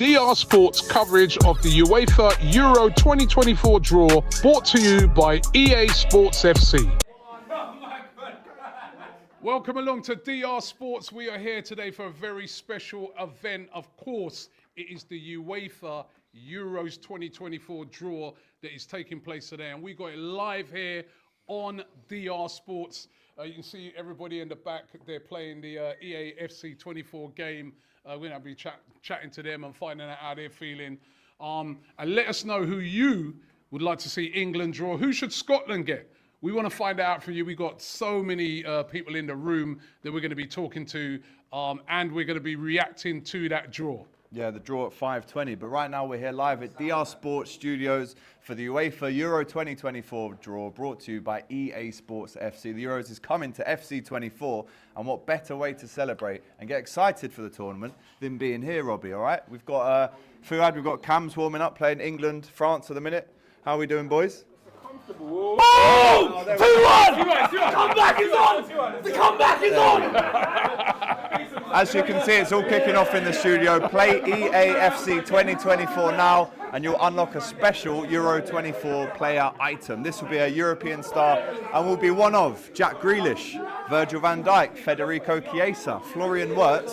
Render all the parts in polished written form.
DR Sports coverage of the UEFA EURO 2024 draw, brought to you by EA Sports FC. Welcome along to DR Sports. We are here today for a very special event. Of course, it is the UEFA Euros 2024 draw that is taking place today, and we got it live here on DR Sports. You can see everybody in the back. They're playing the EA FC 24 game. We're going to be chatting to them and finding out how they're feeling. And let us know who you would like to see England draw. Who should Scotland get? We want to find out for you. We've got so many people in the room that we're going to be talking to, and we're going to be reacting to that draw. Yeah, the draw at 5:20. But right now we're here live at DR Sports Studios for the UEFA Euro 2024 draw, brought to you by EA Sports FC. The Euros is coming to FC24, and what better way to celebrate and get excited for the tournament than being here, Robbie, all right? We've got Fuad, we've got Cams warming up, playing England, France at the minute. How are we doing, boys? Oh! 2-1! The comeback is on! The comeback is on! As you can see, it's all kicking off in the studio. Play EAFC 2024 now, and you'll unlock a special Euro 24 player item. This will be a European star, and will be one of Jack Grealish, Virgil van Dijk, Federico Chiesa, Florian Wirtz,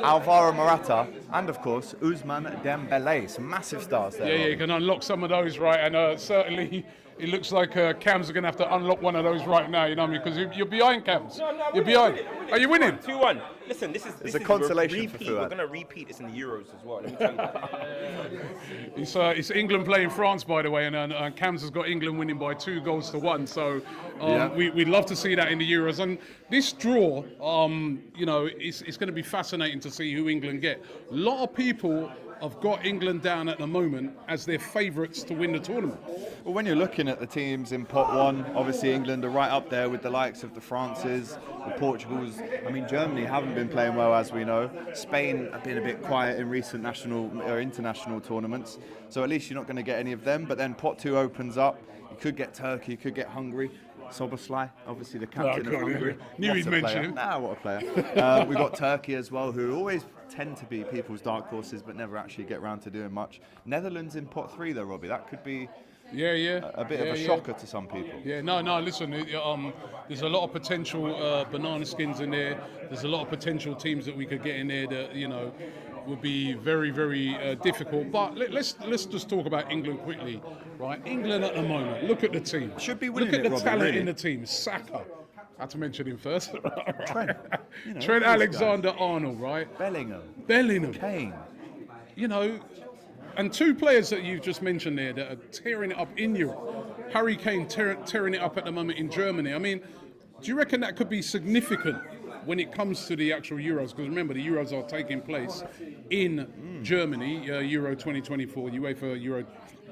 Álvaro Morata, and of course, Ousmane Dembélé. Some massive stars there. Yeah, you can unlock some of those, right? And certainly, it looks like Cams are going to have to unlock one of those right now, you know what I mean? Because you're behind, Cams. No, you're behind. Are you winning? 2-1. Listen, this is a consolation for repeat. Fuad. We're going to repeat this in the Euros as well. Let me tell you that. It's England playing France, by the way, and Cams has got England winning by 2-1. So we'd love to see that in the Euros. And this draw, you know, it's going to be fascinating to see who England get. A lot of people have got England down at the moment as their favourites to win the tournament. Well, when you're looking at the teams in pot one, obviously England are right up there with the likes of the Frances, the Portugals. I mean, Germany haven't been playing well, as we know. Spain have been a bit quiet in recent national or international tournaments. So at least you're not going to get any of them. But then pot two opens up. You could get Turkey, you could get Hungary. Soboslai, obviously the captain of Hungary. Knew he'd mention him. What a player. We've got Turkey as well, who always tend to be people's dark horses, but never actually get around to doing much. Netherlands in pot three, though, Robbie. That could be a bit of a shocker to some people. Yeah, no, listen, there's a lot of potential banana skins in there. There's a lot of potential teams that we could get in there that, you know, would be very, very difficult. But let's just talk about England quickly, right? England at the moment, look at the team. Should be winning. Look at the Robbie, talent really. in the team. Saka, I had to mention him first. Trent, you know, Trent Alexander-Arnold, right? Bellingham, Kane. You know, and two players that you've just mentioned there that are tearing it up in Europe. Harry Kane tearing it up at the moment in Germany. I mean, do you reckon that could be significant when it comes to the actual Euros? Because remember, the Euros are taking place in Germany, Euro 2024, UEFA Euro,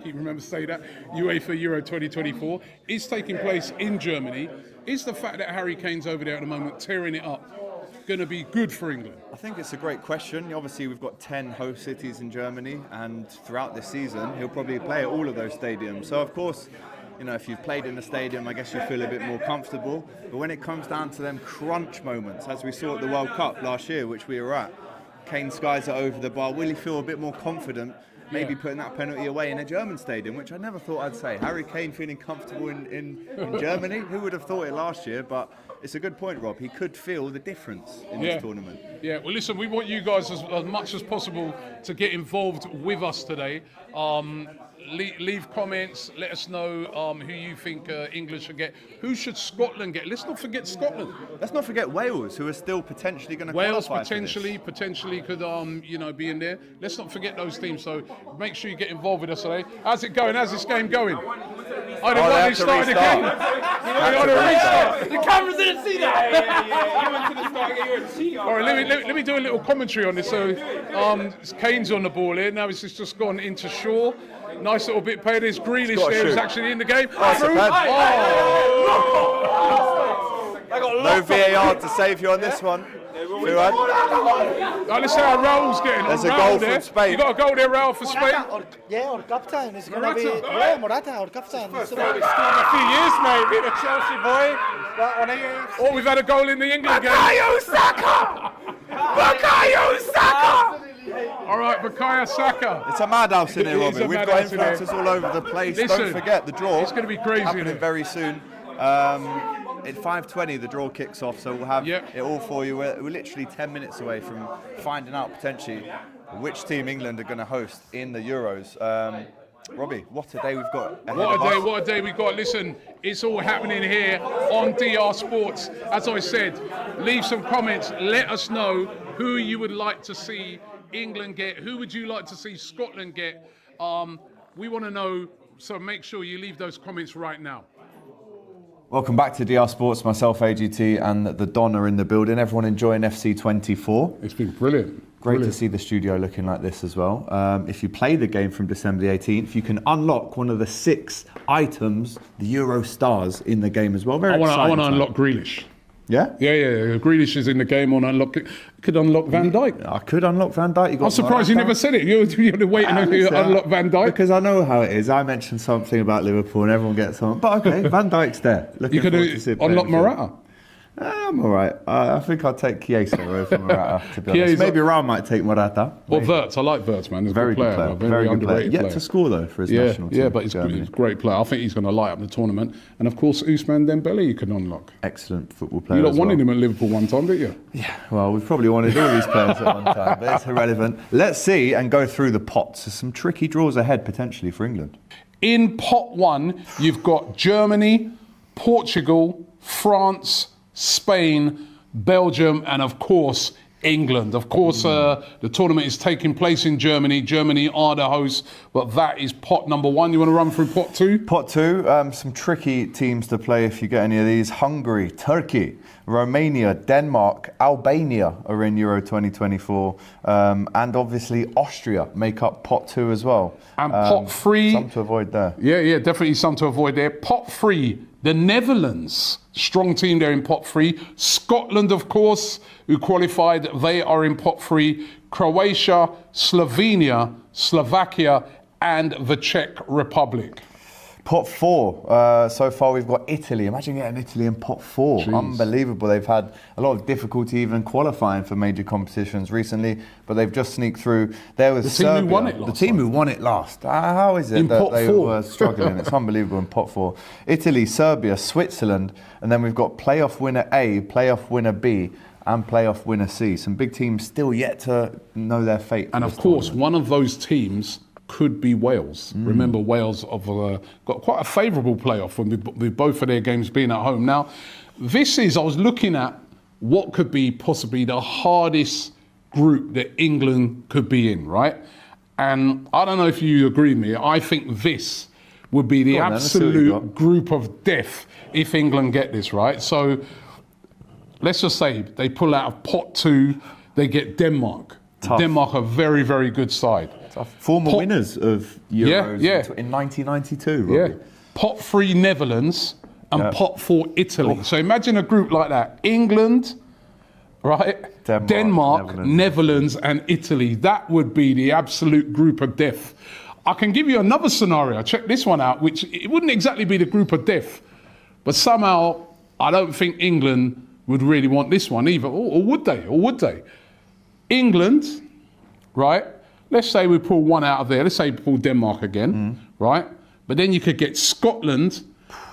you remember say that? UEFA Euro 2024 is taking place in Germany. Is the fact that Harry Kane's over there at the moment tearing it up going to be good for England? I think it's a great question. Obviously, we've got 10 host cities in Germany, and throughout this season, he'll probably play at all of those stadiums. So, of course, you know, if you've played in the stadium, I guess you feel a bit more comfortable. But when it comes down to them crunch moments, as we saw at the World Cup last year, which we were at, Kane's skies are over the bar. Will he feel a bit more confident, maybe putting that penalty away in a German stadium, which I never thought I'd say. Harry Kane feeling comfortable in Germany. Who would have thought it last year? But it's a good point, Rob. He could feel the difference in this tournament. Yeah, well, listen, we want you guys as much as possible to get involved with us today. Leave comments. Let us know who you think England should get. Who should Scotland get? Let's not forget Scotland. Let's not forget Wales, who are still potentially going to Wales qualify potentially could be in there. Let's not forget those teams. So make sure you get involved with us today. How's it going? How's this game going? I didn't want to start the game. The cameras didn't see that. You went to the start again. You're a cheater. All right, let me do a little commentary on this. So, Kane's on the ball here. Now it's just gone into Shaw. Nice little bit played. There's Grealish there, who's actually in the game. No VAR to save you on this one. Fuad. Let's see how Raul's getting. There's a goal from Spain. You got a goal there, Raul, for Spain? Our captain is going to be Morata, our captain. It's been a few years, mate. Being a Chelsea boy. Oh, we've had a goal in the England game. Bukayo Saka! All right, Bukayo Saka. It's a madhouse in here, It is Robbie. a We've got madhouse in here. influencers all over the place. Listen, Don't forget the draw. it's gonna be crazy in Happening here. very soon. At 5:20, the draw kicks off, so we'll have it all for you. We're literally 10 minutes away from finding out potentially which team England are going to host in the Euros. Robbie, what a day we've got ahead of us. What a day we got. Listen, it's all happening here on DR Sports. As I said, leave some comments. Let us know who you would like to see England get. Who would you like to see Scotland get? We want to know, so make sure you leave those comments right now. Welcome back to DR Sports. Myself, AGT, and the Don are in the building. Everyone enjoying FC 24. It's been brilliant. Great to see the studio looking like this as well. If you play the game from December the 18th, you can unlock one of the 6 items, the Euro stars, in the game as well. Very exciting. I want to unlock Grealish. Yeah? Yeah. Grealish is in the game. Could unlock Van Dijk. I could unlock Van Dijk. I'm surprised you never said it. You're waiting until you unlock Van Dijk. Because I know how it is. I mentioned something about Liverpool and everyone gets on. But okay, Van Dijk's there. You could unlock Morata. I'm all right. I think I'll take Chiesa over Morata, to be honest. Maybe Raul might take Morata. Or Wirtz. I like Wirtz, man. He's a very good player. Very good player. Underrated Yet to score, though, for his national team. Yeah, but he's a great player. I think he's going to light up the tournament. And, of course, Ousmane Dembélé you can unlock. Excellent football player. You lot wanted him at Liverpool one time, didn't you? Yeah, well, we probably wanted all these players at one time, but it's irrelevant. Let's see and go through the pots. There's some tricky draws ahead, potentially, for England. In pot 1, you've got Germany, Portugal, France, Spain, Belgium, and of course, England. Of course, the tournament is taking place in Germany. Germany are the hosts, but that is pot number 1. You want to run through pot 2? Pot 2, some tricky teams to play if you get any of these. Hungary, Turkey, Romania, Denmark, Albania are in Euro 2024. And obviously Austria make up pot 2 as well. And pot 3... Some to avoid there. Yeah, definitely some to avoid there. Pot 3, the Netherlands. Strong team there in pot 3. Scotland, of course, who qualified, they are in pot 3. Croatia, Slovenia, Slovakia, and the Czech Republic. Pot 4, so far we've got Italy. Imagine getting Italy in pot 4. Jeez. Unbelievable. They've had a lot of difficulty even qualifying for major competitions recently, but they've just sneaked through. There was the team who won it last. The team who won it last. How is it that they were struggling? It's unbelievable in pot 4. Italy, Serbia, Switzerland, and then we've got playoff winner A, playoff winner B, and playoff winner C. Some big teams still yet to know their fate. And of course, one of those teams could be Wales. Remember, Wales have got quite a favourable playoff with both of their games being at home. Now, I was looking at what could be possibly the hardest group that England could be in, right? And I don't know if you agree with me. I think this would be the absolute group of death if England get this, right? So let's just say they pull out of pot 2, they get Denmark. Tough. Denmark are a very, very good side. Former winners of Euros in 1992. Robbie. Yeah. Pot 3 Netherlands and pot 4 Italy. So imagine a group like that. England, right? Denmark, Netherlands, and Italy. That would be the absolute group of death. I can give you another scenario. Check this one out, which it wouldn't exactly be the group of death, but somehow I don't think England would really want this one either. Or would they? Or would they? England, right? Let's say we pull one out of there. Let's say we pull Denmark again, right? But then you could get Scotland,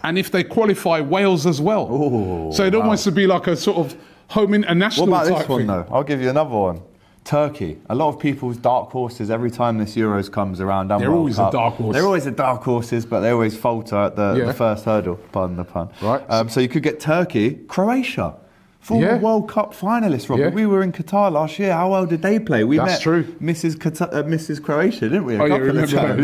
and if they qualify, Wales as well. Ooh, so it almost would be like a sort of home international type thing. What about this one, though? I'll give you another one. Turkey. A lot of people's dark horses every time this Euros comes around. They're always a dark horse. They're always the dark horses, but they always falter at the first hurdle, pardon the pun. Right. So you could get Turkey, Croatia. Former World Cup finalists, Robbie. We were in Qatar last year. How well did they play? We met Mrs. Croatia, didn't we? You remember that?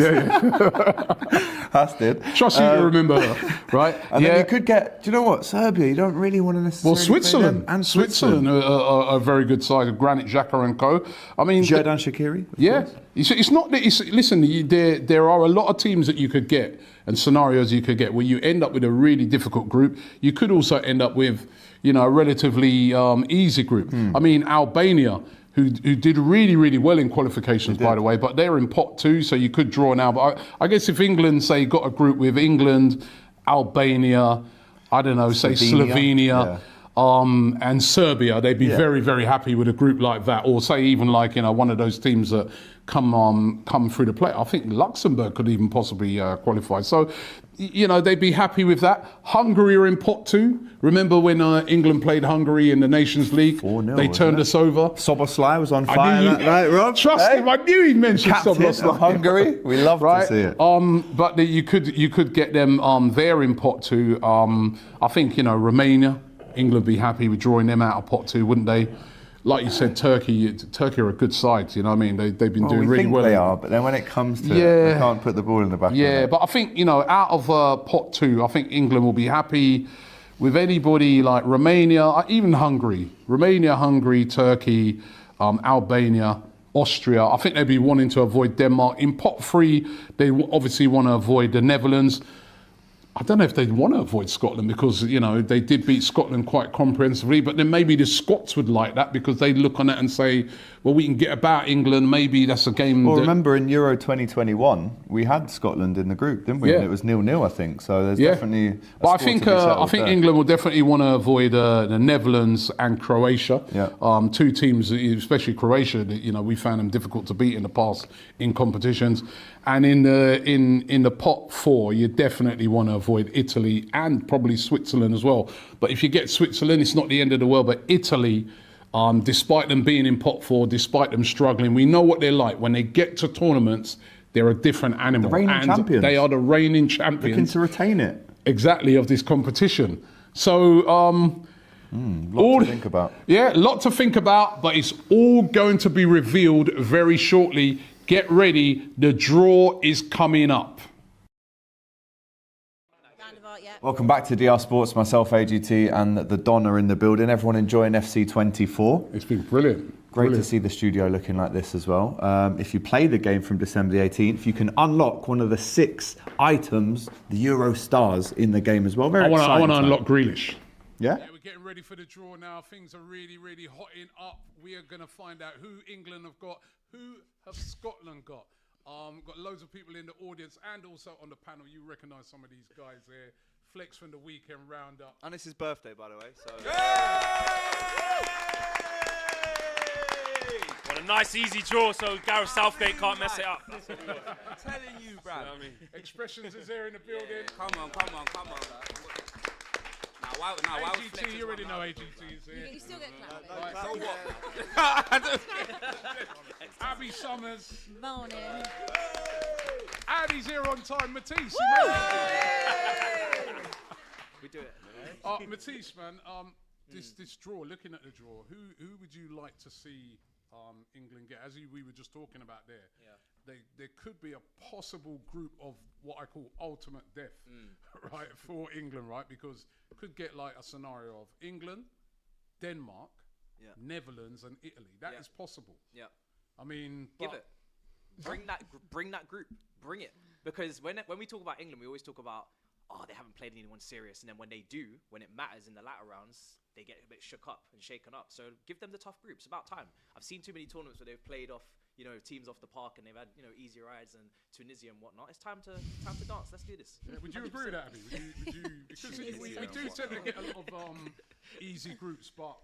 Yeah. That's it. Trust you to remember that, right? And then you could get, do you know what? Serbia, you don't really want to necessarily Switzerland. And Switzerland are a very good side. Granit Xhaka and co. I mean... Xherdan Shaqiri? Yeah. It's not that... Listen, there are a lot of teams that you could get and scenarios you could get where you end up with a really difficult group. You could also end up with, a relatively easy group. I mean, Albania, who did really, really well in qualifications, by the way, but they're in pot 2, so you could draw now. But I guess if England, say, got a group with England, Albania, I don't know, say Slovenia, and Serbia, they'd be very, very happy with a group like that. Or say even like, one of those teams that come through the play. I think Luxembourg could even possibly qualify. So, they'd be happy with that. Hungary are in pot 2. Remember when England played Hungary in the Nations League? 4-0, they turned us over. Soboslai was on fire that night, Rob. Trust him, I knew he'd mention Captain Soboslai. of Hungary. We love to see it. But you could get them there in pot 2. I think, Romania, England would be happy with drawing them out of pot 2, wouldn't they? Like you said, Turkey are a good side, you know what I mean? They've been doing really well. They are, but then when it comes to it, they can't put the ball in the back of the net. But I think, out of pot 2, I think England will be happy with anybody like Romania, even Hungary. Romania, Hungary, Turkey, Albania, Austria. I think they'd be wanting to avoid Denmark. In pot 3, they obviously want to avoid the Netherlands. I don't know if they'd want to avoid Scotland because, they did beat Scotland quite comprehensively, but then maybe the Scots would like that because they look on it and say, well, we can get about England. Maybe that's a game. Well, remember in Euro 2021, we had Scotland in the group, didn't we? Yeah. And it was 0-0, I think. So there's definitely. But I think England will definitely want to avoid the Netherlands and Croatia. Yeah. 2 teams, especially Croatia, that, we found them difficult to beat in the past in competitions. And in the pot 4, you definitely want to avoid Italy and probably Switzerland as well. But if you get Switzerland, it's not the end of the world. But Italy, despite them being in pot 4, despite them struggling, we know what they're like. When they get to tournaments, they're a different animal. The reigning champions. They are the reigning champions. Looking to retain it. Exactly, of this competition. So, lot to think about. Yeah, a lot to think about, but it's all going to be revealed very shortly. Get ready, the draw is coming up. Welcome back to DR Sports, myself, AGT, and the Don are in the building. Everyone enjoying FC 24. It's been brilliant. Great to see the studio looking like this as well. If you play the game from December the 18th, you can unlock one of the 6 items, the Euro stars, in the game as well. I want to unlock Grealish. Yeah? We're getting ready for the draw now. Things are really, really hotting up. We are going to find out who England have got, who have Scotland got. Got loads of people in the audience and also on the panel. You recognise some of these guys there. Flex from the weekend roundup. And it's his birthday, by the way. So. What a nice, easy draw, so Gareth Southgate can't mess it up. I'm telling you, bro. You know what I mean? Expressions is there in the building. Come on. Now, why AGT, you already know AGT is here. You still get clapped. So what? Abby Summers. Morning. And he's here on time. Matisse. We do it. Matisse, man. This draw. Looking at the draw, who would you like to see England get? As we were just talking about there, there could be a possible group of what I call ultimate death, right, for England, right? Because could get like a scenario of England, Denmark, Netherlands, and Italy. That is possible. Yeah. I mean, Give it. Bring that group. Bring it. Because when we talk about England, we always talk about, they haven't played anyone serious. And then when they do, when it matters in the latter rounds, they get a bit shook up and shaken up. So give them the tough groups. About time. I've seen too many tournaments where they've played off, teams off the park and they've had, easy rides and Tunisia and whatnot. It's time to dance. Let's do this. Yeah, would you agree with that, Abby? Would you because we do tend to get a lot of easy groups, but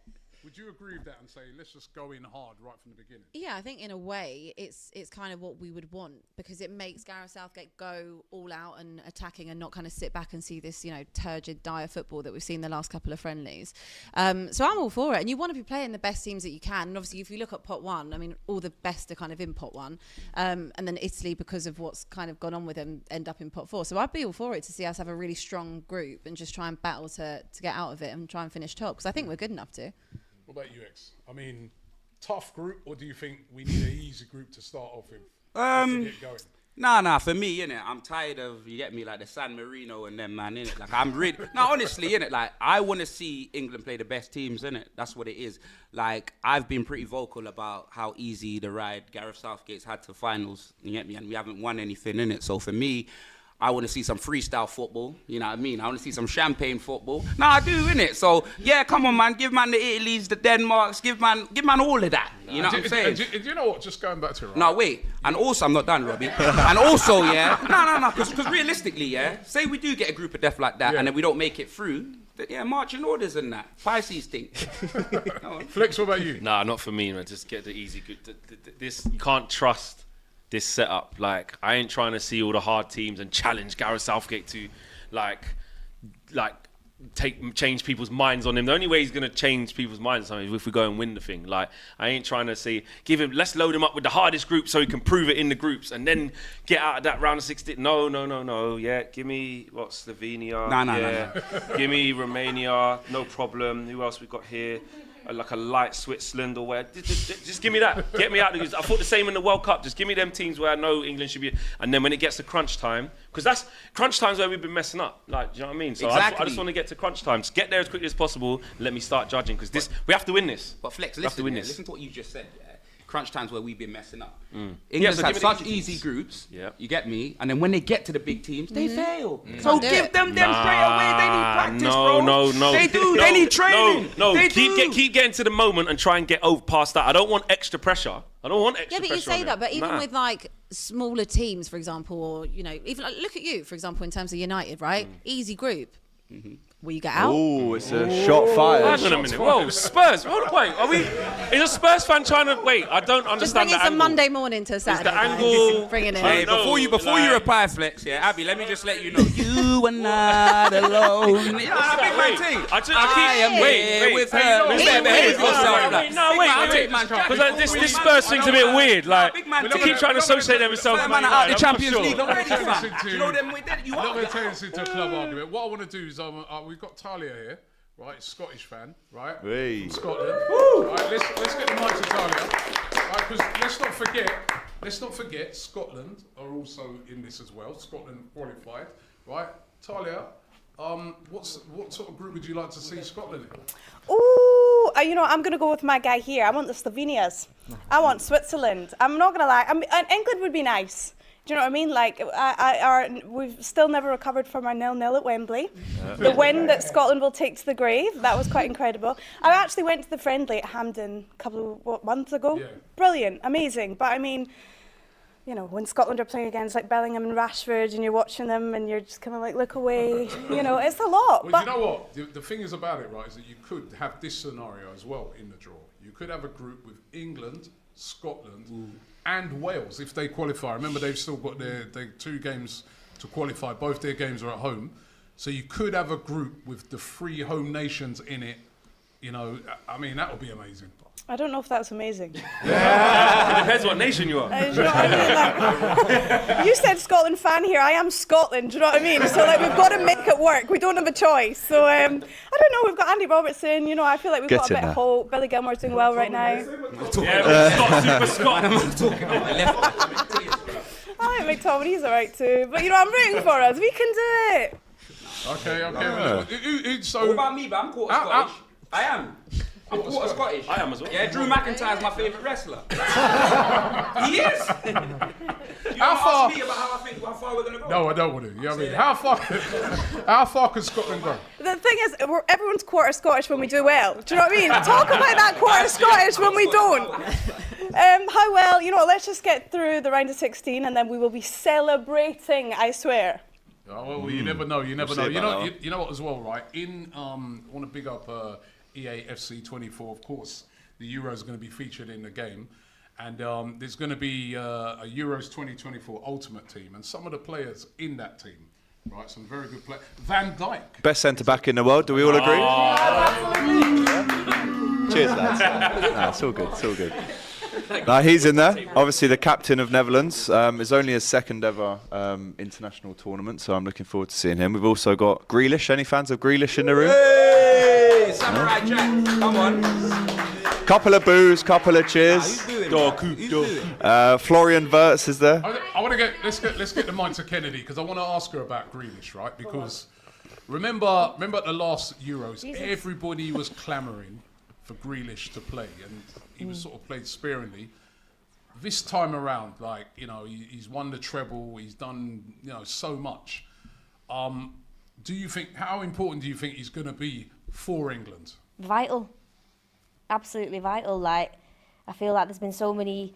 would you agree with that and say, let's just go in hard right from the beginning? Yeah, I think in a way it's kind of what we would want because it makes Gareth Southgate go all out and attacking and not kind of sit back and see this, turgid, dire football that we've seen the last couple of friendlies. So I'm all for it. And you want to be playing the best teams that you can. And obviously, if you look at pot 1, I mean, all the best are kind of in pot 1. And then Italy, because of what's kind of gone on with them, end up in pot 4. So I'd be all for it to see us have a really strong group and just try and battle to get out of it and try and finish top because I think we're good enough to. What about you, X? I mean, tough group, or do you think we need an easy group to start off with to get going? Nah, for me, innit, I'm tired of, you get me, like the San Marino and them, man, innit? Like, I'm really, honestly, innit, like, I want to see England play the best teams, innit? That's what it is. Like, I've been pretty vocal about how easy the ride Gareth Southgate's had to finals, you get me? And we haven't won anything, innit? So for me, I want to see some freestyle football. You know what I mean? I want to see some champagne football. No, I do, innit? So, yeah, come on, man. Give man the Italys, the Denmarks. Give man all of that. You know what I'm saying? Do you know what? Just going back to it, right? No, wait. And also, I'm not done, Robbie. And also, yeah. No. Because realistically, yeah, say we do get a group of death like that and then we don't make it through. Yeah, marching orders and that. Pisces thing. Flex, what about you? Nah, not for me, man. Just get the easy good. This, you can't trust this setup. Like, I ain't trying to see all the hard teams and challenge Gareth Southgate to, like change people's minds on him. The only way he's gonna change people's minds is if we go and win the thing. Like, I ain't trying to say let's load him up with the hardest group so he can prove it in the groups and then get out of that round of 16. No. Yeah, give me Slovenia. No. Give me Romania. No problem. Who else we got here? Like a light Switzerland or where. Just give me that. Get me out of the. I thought the same in the World Cup. Just give me them teams where I know England should be. And then when it gets to crunch time, because that's crunch time's where we've been messing up. Like, do you know what I mean? So exactly. I just want to get to crunch time. Just get there as quickly as possible. Let me start judging because we have to win this. But Flex, listen to what you just said. Yeah? Crunch times where we've been messing up. England's had such easy groups. Yeah. You get me? And then when they get to the big teams, they fail. So give them straight away. They need practice, bro. No. They do. They need training. No. They Keep getting to the moment and try and get over past that. I don't want extra pressure. I don't want extra pressure. Yeah, but you say that. But even Nah. with like smaller teams, for example, or even like, look at you, for example, in terms of United, right? Easy group. Will you get out? Oh, it's a shot fired. Hang on a minute. Whoa, Spurs. Wait, are we? Is a Spurs fan trying to wait? I don't Just understand bring it the from angle. Monday morning to Saturday. the angle- Bring it in. Hey, before you reply, Flex, yeah, Abby, let me just let you know, you are not alone. You know, big man thing. I am here with her. You better behave yourself. Because this Spurs thing's a bit weird. Like, they keep trying to associate themselves with Man Man out the United. Champions I'm not League sure. already, fam. Do you know them with that? You I'm not are. going to take this into a club argument. What I want to do is we've got Talia here, right? Scottish fan, right? Hey. From Scotland. Right, let's get the mic to Talia. Right, because let's not forget, Scotland are also in this as well. Scotland qualified, right? Talia, what sort of group would you like to see Scotland in? Ooh, I'm going to go with my guy here. I want the Slovenias. I want Switzerland. I'm not going to lie. England would be nice. Do you know what I mean? Like, we've still never recovered from our 0-0 at Wembley. The win that Scotland will take to the grave, that was quite incredible. I actually went to the friendly at Hampden a couple of months ago. Yeah. Brilliant, amazing. But I mean, when Scotland are playing against like Bellingham and Rashford and you're watching them and you're just kind of like, look away, it's a lot. Well, but you know what? The thing is about it, right, is that you could have this scenario as well in the draw. You could have a group with England, Scotland, and Wales if they qualify. Remember, they've still got their 2 games to qualify. Both their games are at home. So you could have a group with the 3 home nations in it. I mean, that would be amazing. I don't know if that's amazing. It depends what nation you are. Do you know what I mean? Like, you said Scotland fan here. I am Scotland. Do you know what I mean? So like, we've got to make it work. We don't have a choice. So I don't know. We've got Andy Robertson. I feel like we've got a bit of hope. Billy Gilmore's doing well right now. Super Scott. I like McTominay. He's all right too. But I'm rooting for us. We can do it. Okay. So What about me, but I'm quarter Scottish. I am. I'm quarter Scottish. I am as well. Yeah, Drew McIntyre's my favourite wrestler. He is. How far? Ask me about how far we're gonna go. No, I don't want to. You know what I mean? How far can Scotland go? The thing is, everyone's quarter Scottish when we do well. Do you know what I mean? Talk about that quarter Scottish when we don't. How well? Let's just get through the round of 16 and then we will be celebrating, I swear. Oh, well, you never know. You never know. You know what as well, right? I want to big up EA FC 24, of course. The Euro is going to be featured in the game. And there's going to be a Euros 2024 Ultimate team. And some of the players in that team, right, some very good players. Van Dijk. Best centre-back in the world, do we all agree? Cheers, lads. It's all good, it's all good. Now he's in there. Obviously the captain of Netherlands. It's only his 2nd ever international tournament, so I'm looking forward to seeing him. We've also got Grealish. Any fans of Grealish in the room? Hey, Samurai Jack, come on. Couple of boos, couple of cheers. Florian Wirtz is there. I want to let's get the mic to Kennedy because I want to ask her about Grealish, right? Because remember at the last Euros, everybody was clamouring for Grealish to play, and he was sort of played sparingly. this time around, like, you know, he's won the treble, he's done, you know, so much. Do you think, how important do you think he's going to be for England? Vital. Absolutely vital. Like, I feel like there's been so many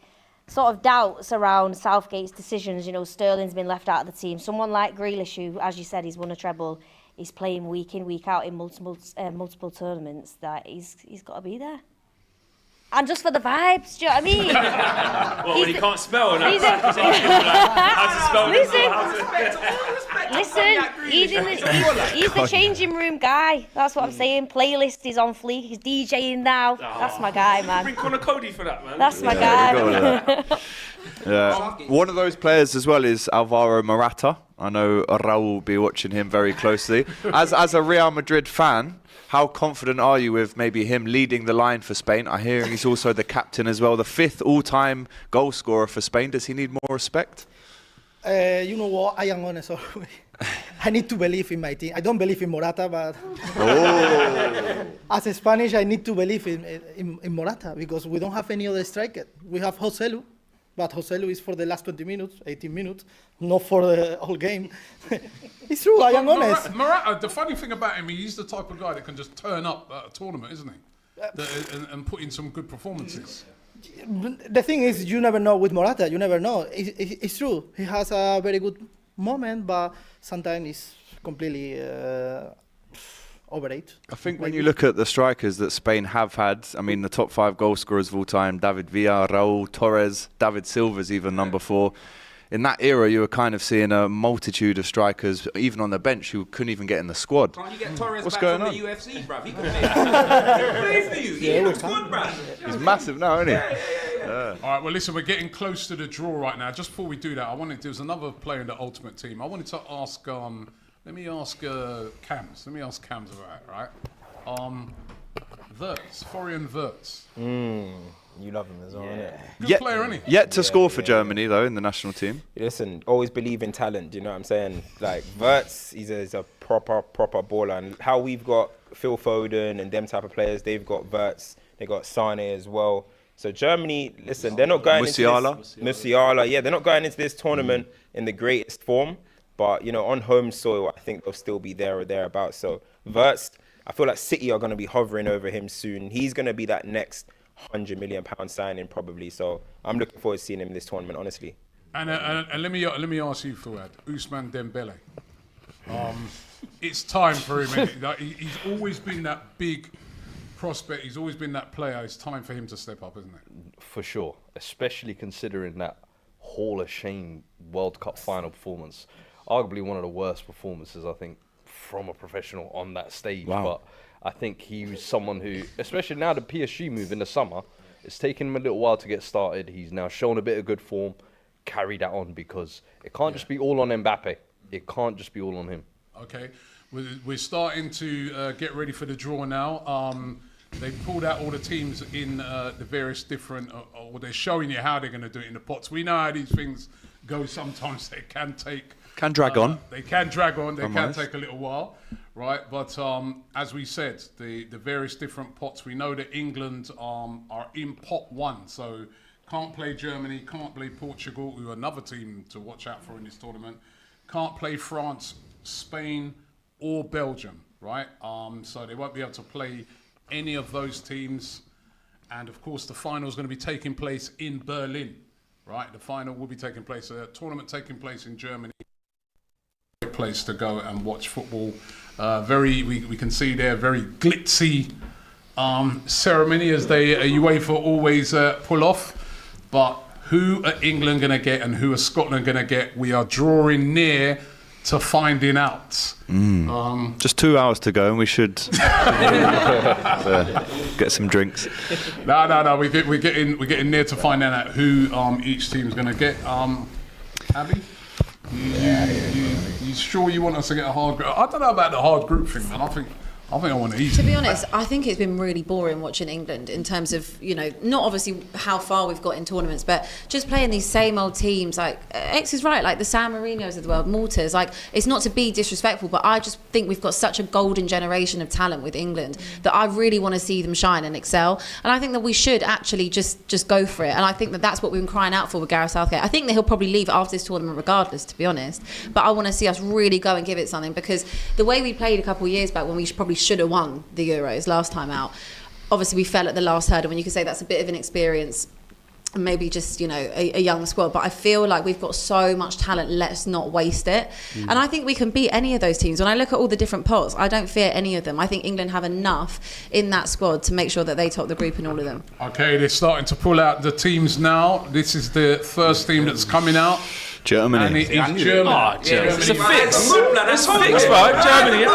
sort of doubts around Southgate's decisions. You know, Sterling's been left out of the team. Someone like Grealish, who, as you said, he's won a treble, he's playing week in, week out in multiple tournaments, that he's got to be there. And just for the vibes, do you know what I mean? What, when he can't spell? And how to spell? Listen, he's the changing room guy. That's what I'm saying. Playlist is on fleek. He's DJing now. That's my guy, man. Bring Conor Cody for that, man. That's my guy. Yeah. One of those players as well is Álvaro Morata. I know Raul will be watching him very closely. As a Real Madrid fan, how confident are you with maybe him leading the line for Spain? I hear he's also the captain as well, the 5th all-time goal scorer for Spain. Does he need more respect? You know what? I am honest. I need to believe in my team. I don't believe in Morata, but as a Spanish, I need to believe in Morata because we don't have any other striker. We have Joselu, but Joselu is for the last 20 minutes, 18 minutes, not for the whole game. It's true, I am honest. Morata, the funny thing about him, he's the type of guy that can just turn up at a tournament, isn't he? And put in some good performances. The thing is, you never know with Morata. You never know. It's true. He has a very good moment, but sometimes it's completely overrated. I think when you look at the strikers that Spain have had, I mean, the top 5 goal scorers of all time, David Villa, Raul, Torres, David Silva's even number 4. In that era, you were kind of seeing a multitude of strikers, even on the bench, who couldn't even get in the squad. Can't you get Torres What's back going from on? the UFC, bruv? He could have played for you. He looks good, bruv. He's massive now, isn't he? All right, well, listen, we're getting close to the draw right now. Just before we do that, there's another player in the Ultimate Team. I wanted to ask, let me ask Cams about it, right? Wirtz, Florian Wirtz. You love him as well, innit? Good player, isn't he? Yet to score for Germany, though, in the national team. Listen, always believe in talent, you know what I'm saying? Like, Wirtz, he's a proper baller. And how we've got Phil Foden and them type of players, they've got Wirtz, they got Sane as well. So Germany, listen, they're not going into this... Musiala, yeah, they're not going into this tournament in the greatest form. But, you know, on home soil, I think they'll still be there or thereabouts. So Wirtz, I feel like City are going to be hovering over him soon. He's going to be that next £100 million signing probably. So I'm looking forward to seeing him in this tournament, honestly. And let me ask you, Fuad, Ousmane Dembélé. It's time for him. He's always been that big prospect. He's always been that player. It's time for him to step up, isn't it? For sure, especially considering that Hall of Shame World Cup final performance. Arguably one of the worst performances, I think, from a professional on that stage. Wow. But I think he was someone who, especially now the PSG move in the summer, it's taken him a little while to get started. He's now shown a bit of good form. Carry that on because it can't just be all on Mbappe. It can't just be all on him. Okay, we're starting to get ready for the draw now. They've pulled out all the teams in the various different, or they're showing you how they're going to do it in the pots. We know how these things go. Sometimes they can take... Can drag on. They can drag on. They can take a little while, right? But as we said, the various different pots, we know that England are in pot 1. So can't play Germany, can't play Portugal, who are another team to watch out for in this tournament. Can't play France, Spain, or Belgium, right? So they won't be able to play any of those teams. And of course, the final is going to be taking place in Berlin, right? The final will be taking place, a tournament taking place in Germany. Great place to go and watch football. We can see there very glitzy ceremony as they UEFA always pull off. But who are England going to get and who are Scotland going to get? We are drawing near to finding out. Just 2 hours to go and we should get some drinks. No. We're getting near to finding out who each team's going to get. Abbi, you sure you want us to get a hard group? I don't know about the hard group thing, man. I I think I want to eat. To be honest, I think it's been really boring watching England in terms of, you know, not obviously how far we've got in tournaments, but just playing these same old teams. Like, X is right, like the San Marinos of the world, Maltas. Like, it's not to be disrespectful, but I just think we've got such a golden generation of talent with England that I really want to see them shine and excel. And I think that we should actually just go for it. And I think that that's what we've been crying out for with Gareth Southgate. I think that he'll probably leave after this tournament regardless, to be honest. But I want to see us really go and give it something, because the way we played a couple of years back when we probably should have won the Euros last time out, obviously we fell at the last hurdle, and you could say that's a bit of an experience, maybe just, you know, a young squad, but I feel like we've got so much talent, let's not waste it. And I think we can beat any of those teams. When I look at all the different pots, I don't fear any of them. I think England have enough in that squad to make sure that they top the group in all of them. Okay, they're starting to pull out the teams now. This is the first team that's coming out. Germany. And it is Germany. Oh, Germany. It's a fix. It's a fix, bro. Germany.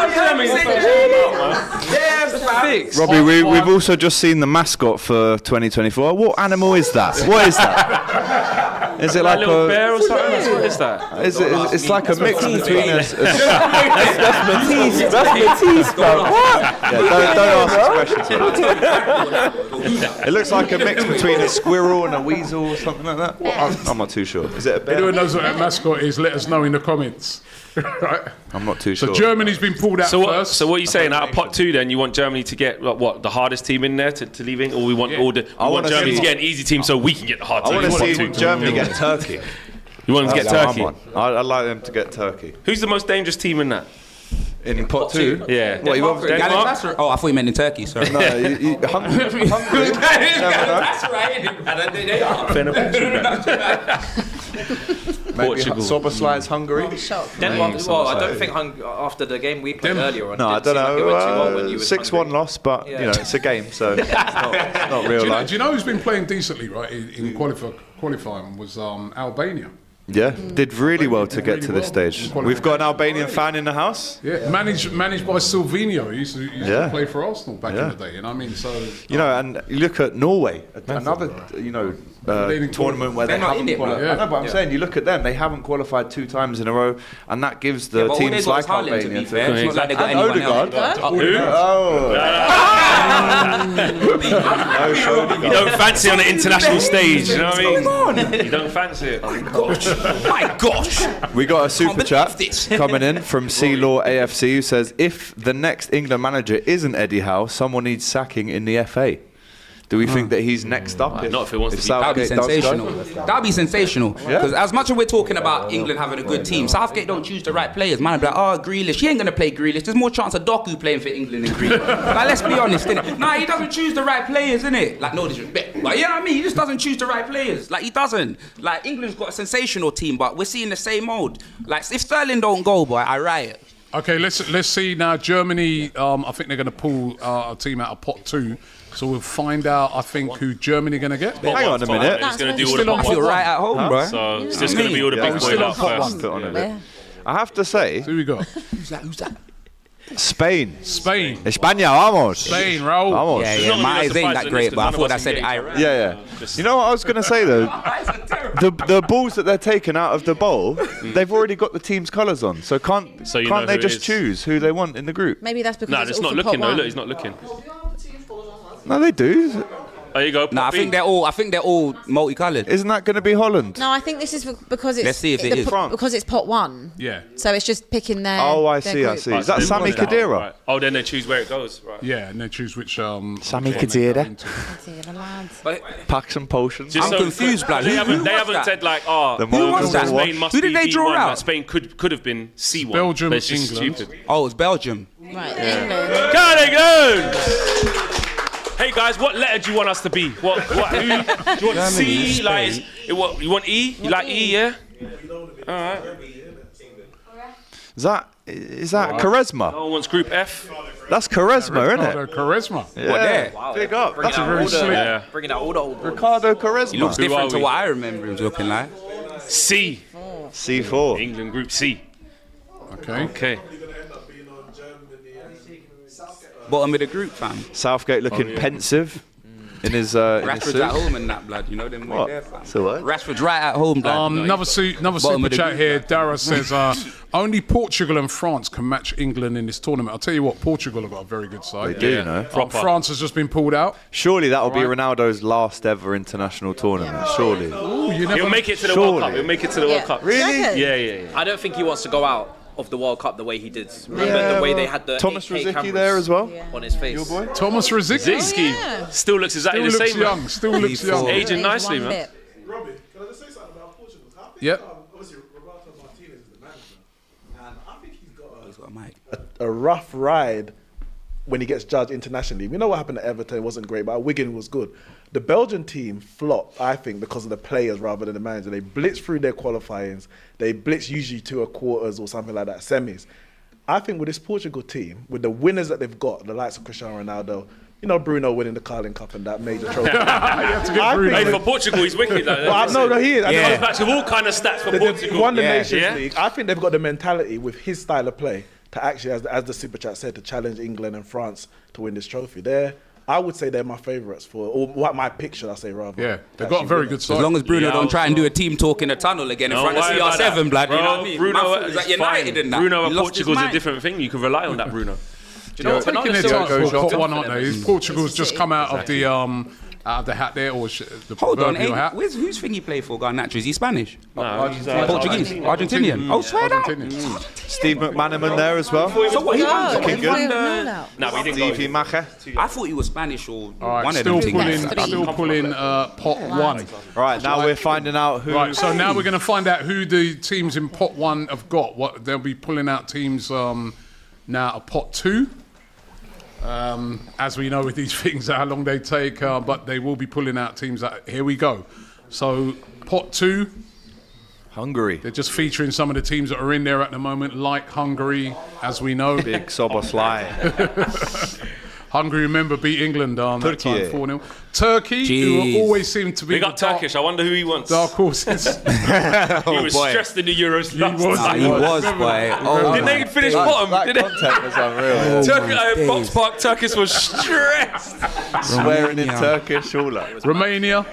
It's a fix. Robbie, we've also just seen the mascot for 2024. What animal is that? What is that? Is it like a little bear or something? What is that? It's like a mix between us. That's Matisse. That's Matisse, bro. What? Yeah, don't ask questions. It looks like a mix between a squirrel and a weasel or something like that. I'm not too sure. Is it a bear? Anyone knows what that mascot is, let us know in the comments. Right? I'm not too sure. So Germany's been pulled out first. So what are you saying? Out of pot 2, then you want Germany to get what the hardest team in there to leave in, or we want Germany to get an easy team so we can get the hard team? I want to see Germany get Turkey. You want them to get Turkey? I'd like them to get Turkey. Who's the most dangerous team in that? In pot 2? Yeah. What, you want Denmark? Oh, I thought you meant in Turkey, sorry. No, Hungary. That's right. Portugal. Soberslides Hungary. Denmark. Well, I don't think after the game we played earlier on. No, I don't Like it went too well when you know. was 6-1 Hungary. loss, but you know it's a game, so it's not real life. Do you know who's been playing decently, right, in qualifying was Albania. Yeah, did really well to get to this stage. We've got an Albanian fan in the house. Yeah, managed by Silvino. He used to play for Arsenal back in the day, and I mean, so you know, and you look at Norway, another tournament where they haven't qualified. Yeah. I know, but I'm saying you look at them; they haven't qualified 2 times in a row, and that gives the teams like Albania. It's not like they got anyone else. You don't fancy on an international stage, you know what I mean? You don't fancy it. My gosh! We got a super chat coming in from C-Law AFC who says, if the next England manager isn't Eddie Howe, someone needs sacking in the FA. Do we think that he's next up? Not if it wants to be. That'd be sensational. That'd be sensational. Because as much as we're talking about England having a good team, Southgate don't choose the right players. Man, be like, oh, Grealish, he ain't gonna play Grealish. There's more chance of Doku playing for England than Grealish. Like, let's be honest, innit? Nah, he doesn't choose the right players, innit? Like, no disrespect, but you know what I mean? He just doesn't choose the right players. Like, he doesn't. Like, England's got a sensational team, but we're seeing the same old. Like, if Sterling don't go, boy, I riot. Okay, let's see now. Germany, I think they're going to pull a team out of pot 2. So we'll find out, I think, who Germany going to get. Hang on a minute. It's going to do all the I feel right at home, bro. So it's just going to be all the big boys out first. I have to say, Who we got? Who's that? Spain. España, vamos. Spain, Raul. Vamos. Yeah, my eyes ain't that great, but I thought I said it. Yeah. You know what I was going to say though? The balls that they're taking out of the bowl, they've already got the team's colours on. So can't they just choose who they want in the group? Maybe that's because No, it's it's all not for pot looking though. 1. Look, he's not looking. No, they do. There you go. Nah, I think they're all multicoloured. Isn't that going to be Holland? No, I think this is because it's Let's see if it is. because it's pot 1. Yeah. So it's just picking their. Oh, I their see. group. Is that Sami Khedira? Right. Oh, then they choose where it goes. Right. Yeah, and they choose which. Sami which one they go Khedira. into. The lads. Pack some potions. I'm confused, blood. They Who haven't was that? said like, oh, The Who was that? Spain must Who did be they draw B1. out? Like, Spain could have been C1. Belgium, but it's just England. stupid. Oh, it's Belgium. Right, England. Cardigan! Hey guys, what letter do you want us to be? Who? Do you want C? Like, you want E? You like E? Yeah. All right. Is that charisma? No one wants Group F. That's charisma, isn't Ricardo it? Charisma. Yeah. Wow. Big up. That's a very very slick. Yeah. Bringing out all the old boys. Ricardo charisma. He looks Who different are to we? what I remember him looking like. C. C4. England Group C. Okay. Okay. Bottom of the group, fam. Southgate looking pensive. in his Rashford's suit. at home and that, blood. You know them way What? there, fam. So what? Rashford's right at home, blood. Another super Bottom of the chat group, here. blood. Dara says only Portugal and France can match England in this tournament. I'll tell you what, Portugal have got a very good side. They do, you know. France has just been pulled out. Surely that will be Right. Ronaldo's last ever international tournament. Surely. Ooh, you never He'll make it to the World Cup. He'll make it to the World Yeah. Cup. Really? Yeah. I don't think he wants to go out of the World Cup the way he did. Remember the way they had the Thomas 8K Rosicky cameras there as well. on his face. Your boy. Thomas Rosicky. Zitsky still looks exactly Still the looks same. young. man. Still looks young. Aging nicely, One man. bit. Robbie, can I just say something about Portugal? I think, Yep. obviously, Roberto Martinez is the manager. And I think he's got Got a mic. a rough ride when he gets judged internationally. We know what happened at Everton. It wasn't great, but Wigan was good. The Belgian team flopped, I think, because of the players rather than the manager. They blitzed through their qualifyings. They blitzed usually to a quarters or something like that, semis. I think with this Portugal team, with the winners that they've got, the likes of Cristiano Ronaldo, you know, Bruno winning the Carling Cup and that major trophy. Hey, for Portugal, he's wicked. No, he is. I Yeah. know. Back to all kind of stats for They've Portugal. won the Yeah. Nations Yeah. League. I think they've got the mentality with his style of play to actually, as the Super Chat said, to challenge England and France to win this trophy. I would say they're my favourites or what my pick, should I say, rather. Yeah, they've got a very good side. As long as Bruno don't try and do a team talk in the tunnel again in front of CR7, blood. You know what I mean? Bruno Man, was at United in that. Bruno He at lost his Portugal's a mind. different thing. You can rely on that, Bruno. Do you know what? Taking their Bernardo chance Silva- for pot one, aren't they? Portugal's just come out of the hat there, or the Hold on, proverbial hat. who's thing he play for, Garnacho? Is he Spanish? No, he's Portuguese? Argentinian? Oh, swear that. Argentinian. Steve McManaman there as well. So what, he Oh, won? Looking good. No, we didn't go. Stevie Mache. I thought he was Spanish or All right, one of still them. pulling, things. still pulling pot one. Right, now we're finding out who. Right, so now we're going to find out who the teams in pot one have got. What they'll be pulling out teams now at pot two. As we know with these things, how long they take, but they will be pulling out teams. Here we go. So pot two, Hungary. they're just featuring some of the teams that are in there at the moment, like Hungary, as we know. Big Soboslai. Hungary, remember, beat England that Turkey. time 4-0. Turkey, who always seem to be We got Turkish. I wonder who he wants. dark horses. He was stressed in the Euros last time. He was, boy. Oh, Didn't they finish That bottom? Did they? content was unreal. Turkey, Box Park Turkish was stressed. Swearing in Turkish, all that. Romania.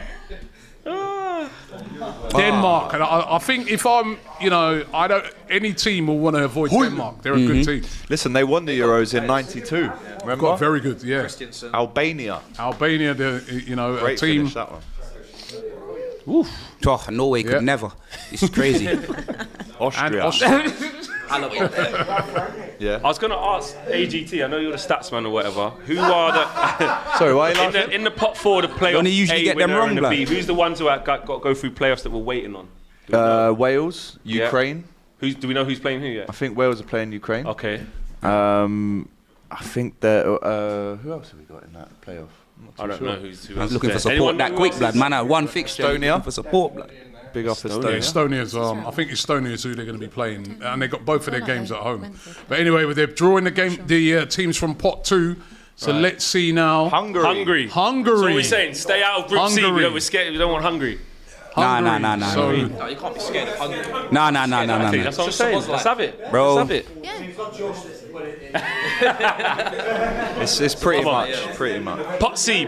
Denmark, and I think if I'm, any team will want to avoid Denmark. They're a good team. Listen, they won the Euros in '92. Remember? Got very good, yeah. Albania. Albania, a Great team. finish, that one. Oh, Norway could never. This is crazy. Austria. Yeah. I was going to ask AGT, I know you're the stats man or whatever, who are the... Sorry, why are you laughing? in the pot four, the playoff Don't they usually A get them winner wrong, and the blood? B, who's the ones who got to go through playoffs that we're waiting on? Wales, Yeah. Ukraine. Do we know who's playing who yet? I think Wales are playing Ukraine. Okay. I think that. Who else have we got in that playoff? I don't know who's who I was else looking is for there. support Anyone that know quick, who blood. else is- Man, had one fixture. Estonia. Looking for support, blood. Big off Estonia. Estonia. Estonia's, I think Estonia's who they're going to be playing, and they got both of their games at home. But anyway, they're drawing the teams from pot two. So let's see now. Hungary. So what are we saying? Stay out of Group C. We're scared. We don't want Hungary. Nah. So No, you can't be scared of Hungary. Nah. That's what I'm saying. Let's have it. Bro. Let's have it. It's pretty much. Pot C.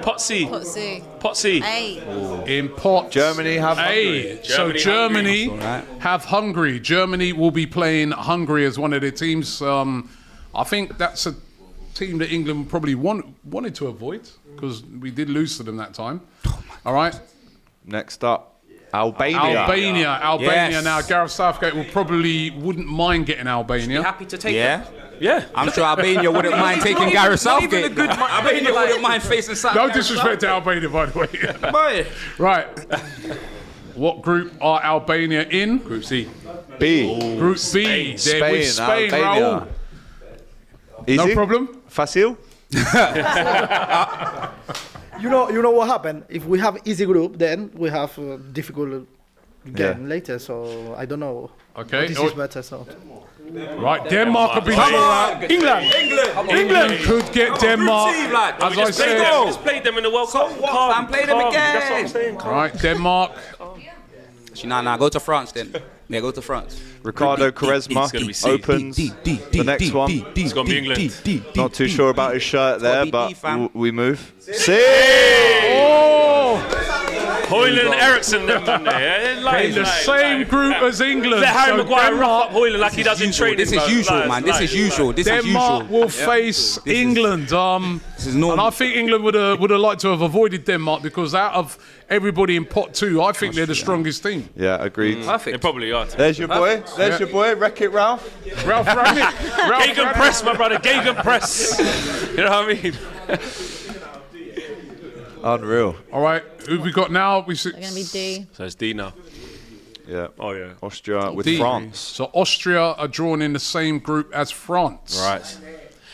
Hey. in pot Germany have A. Hungary. So Germany Alright. have Hungary. Germany will be playing Hungary as one of their teams. I think that's a team that England probably wanted to avoid because we did lose to them that time. All right. Next up, Albania. Albania. Yes. Now, Gareth Southgate wouldn't mind getting Albania. Happy to take Yeah. them. Yeah. I'm sure Albania wouldn't mind taking Gareth Southgate. Albania wouldn't mind facing No disrespect to Albania, by the way. Boy. Right. What group are Albania in? Group C. B. Group B. They're with Spain, Albania. Raul. Easy? No problem. Facile? You know what happened? If we have easy group, then we have a difficult game later. So I don't know. Okay. This is better. So Right, Denmark could be England could get Denmark. As I said, Just played them in the World Cup. Calm, play them again. That's what I'm saying. Calm. right, Denmark. Nah, go to France then. Yeah, go to France. Ricardo It's gonna be Quaresma C. opens the next one. It's going to be England. Not too sure about his shirt there, be but D, fam. we move. C! Hoyland, Ericsson, them man there. In the same group as England. Let Harry So Maguire rough Denmark- up Hoyland like he does in training. This is usual, man. This is usual. This is usual. Denmark will face England. This is normal. And I think England would have liked to have avoided Denmark because out of everybody in pot 2, I think they're the strongest team. Yeah, agreed. They probably are. There's your boy. There's your boy. Wreck-It Ralph. Ralph Rangnick. Gegen press, my brother. Gegen press. You know what I mean? Unreal. All right, who we got now? They're going to be D. So it's D now. Yeah. Oh, yeah. Austria with D. France. So Austria are drawn in the same group as France. Right.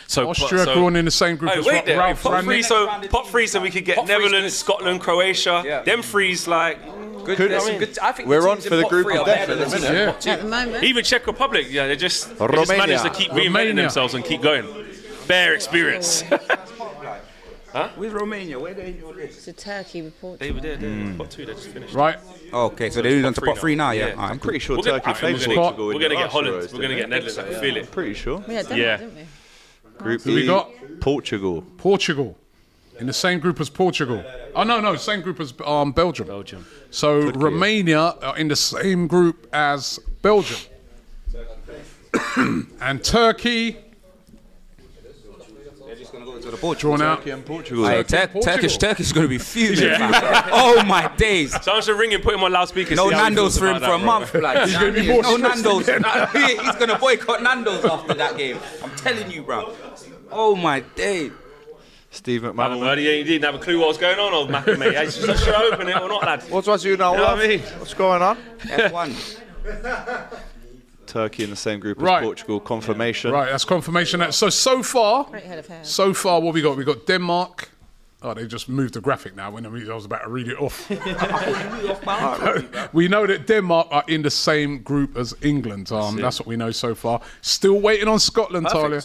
So Austria drawn in the same group as wait there. Ralph Pot three, Rangnick. pot three, so we could get Netherlands, Scotland, Croatia. Yeah. Them threes, like, Good, Could- there's I some mean, good, I think we're the on teams for in the pot group 3 of are death better at the than the minute. teams in pot 2. At the moment. even Czech Republic, yeah, they just Romania. managed to keep reinventing Romania. themselves and keep going. Bare experience. With Romania, where they in your list? So Turkey with Portugal. They were there, pot 2, they just finished. Right. Okay, so they're on to pot 3 now, yeah. Yeah. All right, I'm pretty sure We're gonna- Turkey I think played we're Portugal. We're in going to the get last Holland. Euros, We're going to didn't get Netherlands. I can feel it. Pretty sure. Yeah, Denmark, Yeah. didn't we? Group Who we E, got? Portugal. Portugal. In the same group as Portugal. Oh, no, same group as Belgium. Belgium. So Romania are in the same group as Belgium. And Turkey drawn out. Turkey and Portugal. Hey, Turkish going to be fuming. Man. Oh my days. Someone should ring him, put him on loudspeaker. No see how he Nando's feels for him about for a that, month. bro. Like, He's gonna be more no stressed Nando's. again. He's going to boycott Nando's after that game. I'm telling you, bro. Oh my day. Steve Well, McManaman. he didn't have a clue what was going on, old Macca, mate. I just should open it or not, lad. What's you now? You know what I mean? What's going on? F1. Turkey in the same group Right. as Portugal. Confirmation. Right, that's confirmation. So far, Great head of hair. so far, what we got? We got Denmark. Oh, they just moved the graphic now when I was about to read it off. We know that Denmark are in the same group as England. That's what we know so far. Still waiting on Scotland, Talia.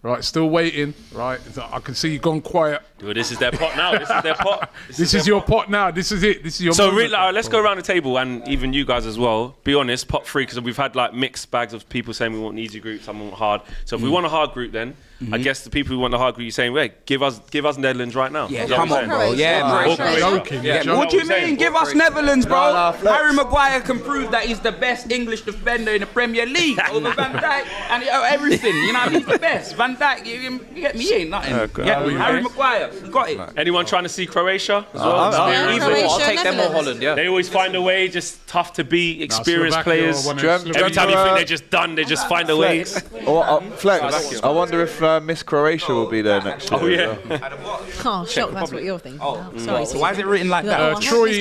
Right, still waiting. Right, I can see you've gone quiet. Well, this is their pot now. This is their pot. This is your pot now. This is it. This is your. So moment. really, let's go around the table and even you guys as well. Be honest, pot 3, because we've had like mixed bags of people saying we want an easy group, some want hard. So if we want a hard group, then I guess the people who want the hard group, you're saying, wait, give us Netherlands right now. Yeah, You know come what on, I'm bro. saying? Yeah, Or bro. Joking. Yeah, Joking. what do you mean? Give us Netherlands, bro. Nah, flex. Harry Maguire can prove that he's the best English defender in the Premier League over Van Dijk and everything. You know, he's the best. Van Dijk, you get me, he ain't nothing. Okay. Yeah, we Harry right? Maguire, he got it. Anyone trying to see Croatia as well? Yeah, Experience? Croatia, I'll take them or Netherlands. Holland, yeah. They always find a way, just tough to beat, experienced Slovakia players. won it. Every time you Slovakia- think they're just done, they just find a way. Flex. I wonder if Miss Croatia will be there next year. Oh, yeah. Oh, shock, that's what you're thinking. Sorry, So why is it written like You're that?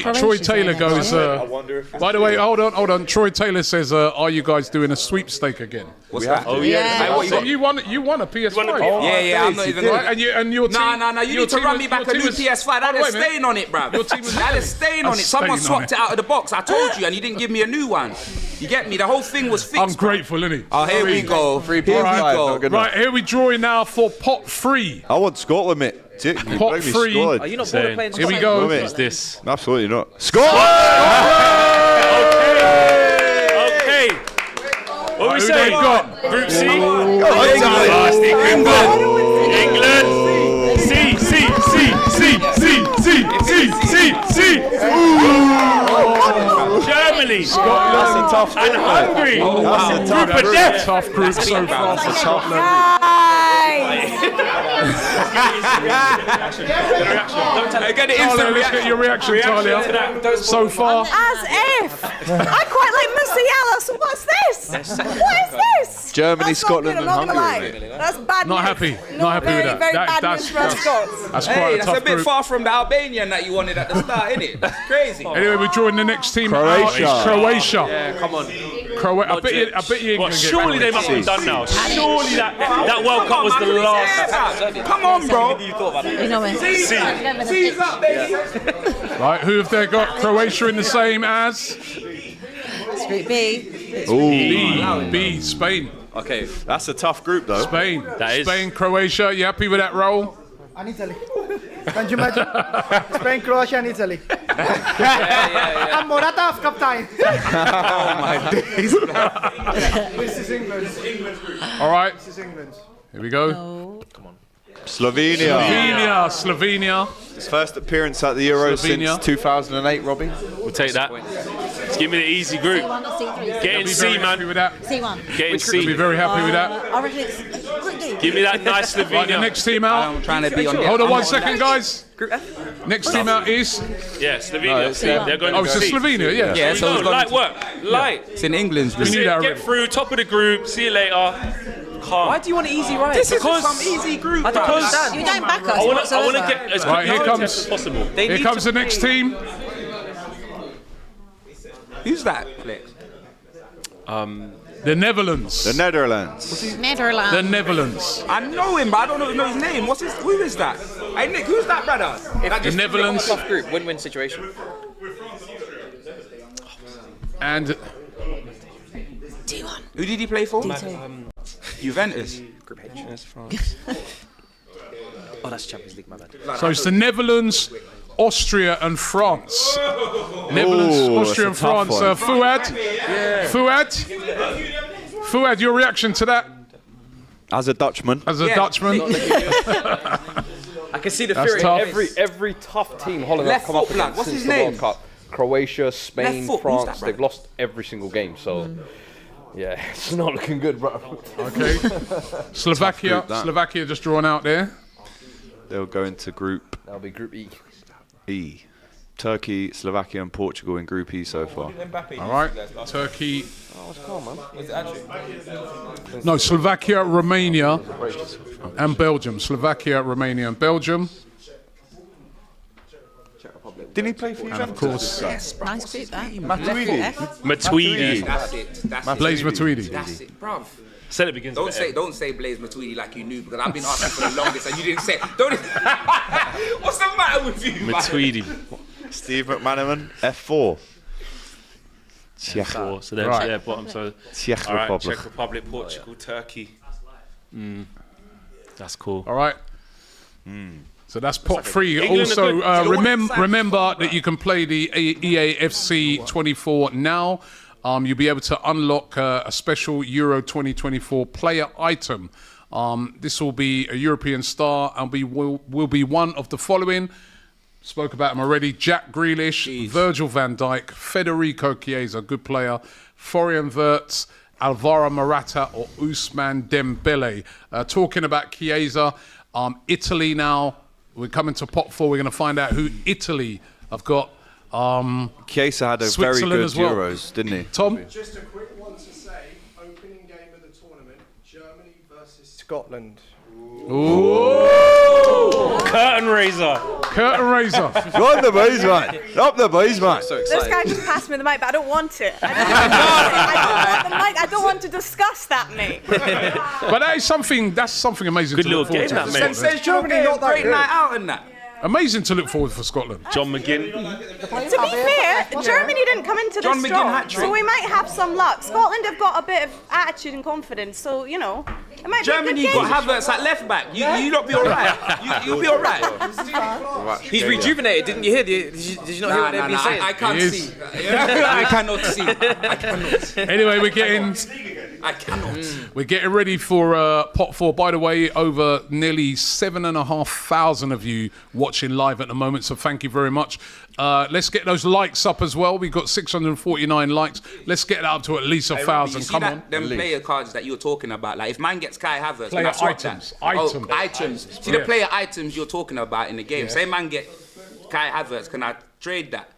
like, Troy Taylor goes. By the way, hold on. Troy Taylor says, "Are you guys doing a sweepstake again?" What's that? Oh, Yeah. yeah. What you So got? you won a PS5. Yeah, I'm not even Right, gonna. and your team. No, you your need to team run was- me back your a team new was- PS5. That Wait a is minute. stain on it, bruv. Your team was- That is stain on A it. Someone stain on swapped it. it out of the box. I told you, and you didn't give me a new one. You get me? The whole thing was fixed. I'm grateful, innit? Oh, here we go. Free Here we PS5, go. not good Right, here we drawing now for pot 3. I want Scotland, mate. Pot 3. Are you not bored of playing Here we Scotland? go. Wait. What's this? Absolutely not. Scotland! Okay. What we Who say? they got? Group C. England. Germany. That's a tough And group, Hungary. That's a tough Group of group. death. Tough group so far. Get the Talia, instant let's get your reaction, Talia. So far, As if. I quite like Musiala, so what's this? What is this? Germany, That's not Scotland, good, and I'm not gonna Hungary. lie. That's bad Not news. happy. No, Not happy with very, that. very That- bad that's- news for us Scots. that's quite Hey, a that's tough a bit group. far from the Albanian that you wanted at the start, isn't it? That's crazy. Anyway, we're drawing the next team out. Croatia. It's Croatia. Yeah, come on. I bet you England Well, get surely they must be done now. Surely that World Cup was the last. Come on, bro. You know me. Seize up, baby. Right, who have they got? Croatia in the same as Group B. B, Spain. Okay. That's a tough group, though. Spain. That is- Spain, Croatia. You happy with that role? And Italy. Can you imagine? Spain, Croatia, and Italy. And Morata as captain. This is England. All right, This is England. here we go. No. Slovenia. His first appearance at the Euro Slovenia. since 2008, Robbie. We'll take that. Just give me the easy group. Get in C, man. With that. C1. Get in C. Be very happy with that. I reckon it's Group D. Give me that nice Right, the Slovenia. next team out. I'm trying to be on. Hold on 1 second, guys. Group F. Next team out is. Yeah, Slovenia. They're going Oh, to it's C. Slovenia, yeah. Yeah, so it's light going work. Light. It's in England's We group. need that Get already. through, top of the group. See you later. Calm. Why do you want an easy ride? This is Because- some easy group. I don't bruv. understand. You don't back us. I want to whatsoever. get as Right, here quick comes- as possible. They Here need comes to the next play- team. Who's that, Flex? The Netherlands. The Netherlands. The Netherlands. Netherlands. I know him, but I don't know his name. Who is that? Hey Nick, who's that brother? The Netherlands. Tough group, win-win situation. And Who did he play for? Juventus. Group H. Oh, that's Champions League, my bad. so it's the Netherlands, Austria, and France. Netherlands, Ooh, Austria, and that's a tough France. one. Fuad, your reaction to that As a Dutchman. as a Dutchman? I can see the That's fear. tough. Every tough team Holland Left have come up foot blank. against What's since his the name? World Cup. Croatia, Spain, Left foot. Who's France, that, they've brother? lost every single game. So, yeah, it's not looking good, bro. Okay. Slovakia. group, that. Slovakia just drawn out there. They'll go into Group That'll be Group E. E. Turkey, Slovakia, and Portugal in Group E so far. All right. Turkey. Oh, it's calm, man. Is it actually? No, Slovakia, Romania, and Belgium. Slovakia, Romania, and Belgium. Didn't he play for And of course, Nice group, that. Matuidi. Matuidi. That's it. That's it. Blaise Matuidi. That's it, bruv. Said it begins with M. Don't say Blaise Matuidi like you knew, because I've been asking for the longest and you didn't say it. Don't. What's the matter with you, man? Matuidi. Steve McManaman, F4. Czech. Four. So they're Right. their bottom. So Czech all right, Republic. Czech Republic, Portugal, Turkey. That's cool. All right. So that's pot three. England are Also, good. You don't remember that you can play the EAFC 24 now. You'll be able to unlock a special Euro 2024 player item. This will be a European star and will be one of the following. Spoke about him already. Jack Grealish, Virgil van Dijk, Federico Chiesa, good player, Florian Wirtz, Álvaro Morata, or Ousmane Dembélé. Talking about Chiesa, Italy now. We're coming to pot four. We're going to find out who Italy have got. Chiesa had a very Switzerland good as well. Euros, didn't he? Tom? Just a quick one to say, opening game of the tournament, Germany versus Scotland. Curtain raiser. Curtain raiser. Go on the boys, man. Up the boys, man. This guy just passed me the mic, but I don't want it. I don't want the mic. I don't want to discuss that, mate. But that is something. That's something amazing Good to look little forward game, to. that, mate. Sensational game, great night out and that. Amazing to look forward for Scotland. John McGinn. To be fair, Germany didn't come into John this McGinn strong, hat-trick. so we might have some luck. Scotland have got a bit of attitude and confidence, so it might Germany be a good got game. Havertz at left back. You lot be alright. You'll be alright. He's rejuvenated, didn't you hear? Did you not hear what they've been saying? I can't He is. see. I cannot see. I cannot. Anyway, I cannot. we're getting ready for pot four. By the way, over nearly 7,500 of you watching live at the moment, so thank you very much. Let's get those likes up as well. We've got 649 likes. Let's get that up to at least 1,000. Come on. Them player cards that you're talking about, like if man gets Kai Havertz, Player and I swap items. that. Items. Oh, items. See Yeah. the player items you're talking about in the game. Say man get Kai Havertz, can I trade that?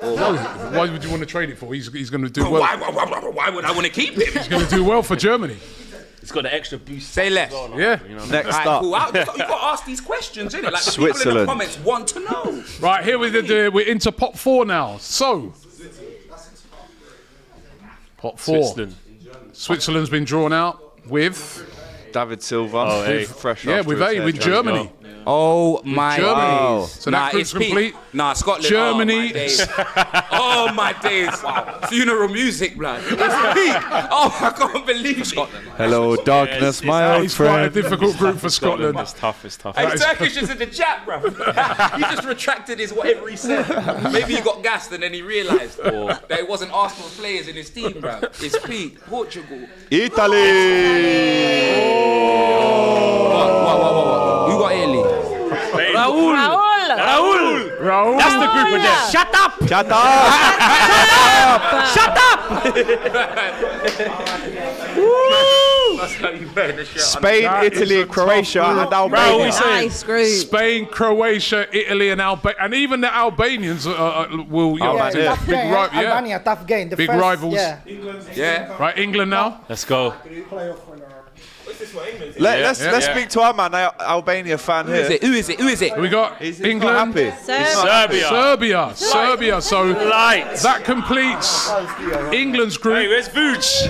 No, why would you want to trade it for? He's going to do Why, well. why would I want to keep him? He's going to do well for Germany. It's got an extra boost. Say less. Yeah. Next Alright, up. cool. You got to ask these questions, innit? Like the people in the Switzerland. comments want to know. Right, here we're into pot four now. So, pot four. Switzerland's been drawn out with David Silva. Oh, hey. Fresh yeah, off with to his A, with head. Germany. Oh my Germany. days. So that group's it's peak. complete. Nah, Scotland. Germany. Oh my days. Oh my days. Funeral music, blood. It's peak. Oh, I can't believe Scotland. Hello, darkness, my old It's quite a friend. difficult group for Scotland. It's tough. It's tough. Hey, Turkish is in the chat, bro. He just retracted his whatever he said. Maybe he got gassed and then he realised that it wasn't Arsenal players in his team, bro. It's peak. Portugal. Italy. What? Who got Raul. That's the group of them. Shut up! Shut up! Spain, Italy, Croatia, and Albania. Nice group. Spain, Croatia, Italy, and Albania, and even the Albanians will. You know, Albania. Tough game, right, yeah. Albania, tough game. The Big first, rivals. Yeah. Right, England now. Let's go. Let's speak to our man, Albania fan here. Who is it? We got He's England, not happy. Serbia. So Light. that completes England's group. Hey, where's Vooch?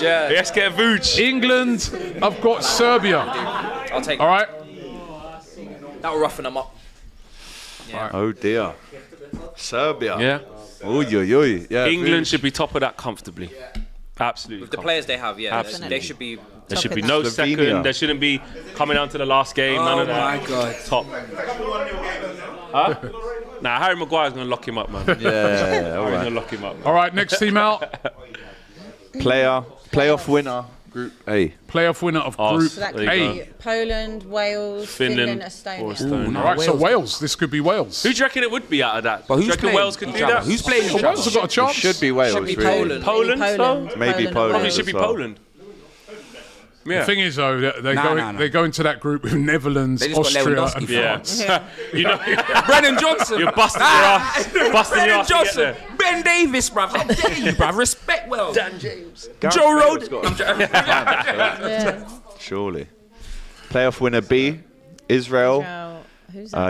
Let's get Vooch. England have got Serbia. I'll take All right. That'll roughen them up. Oh dear. Serbia. Yeah. Oy. Yeah. England should be top of that comfortably. Absolutely. With the players they have, Absolutely. they should be. There should be no Slovenia. second. There shouldn't be coming down to the last game. None of that. Oh my God. Top. Huh? Nah, Harry Maguire's going to lock him up, man. Yeah. All Harry's right. going to lock him up. All right. Next team out. Playoff winner. Group A. Playoff winner of Oh, Group So that There could you be go. Poland, Wales, Finland, Estonia. or Estonia. All right. So Wales. This could be Wales. Who do you reckon it would be out of that? But do you who's reckon playing Wales could each do other? that? Who's playing each Wales have other? got a chance. Should be Wales. Should be really. Poland, Maybe Poland. Probably as should be well. Poland. The Yeah. thing is, though, they go into that group with Netherlands, They just got Austria, Lewandowski and for France. Yeah. You know, Brennan Johnson. you're busting your ass. Busting your Brennan ass to get Johnson. there. Ben Davis, bruv. How dare you, bruv? Respect Wales. Dan James. Joe Road. Surely. Playoff winner B. Israel,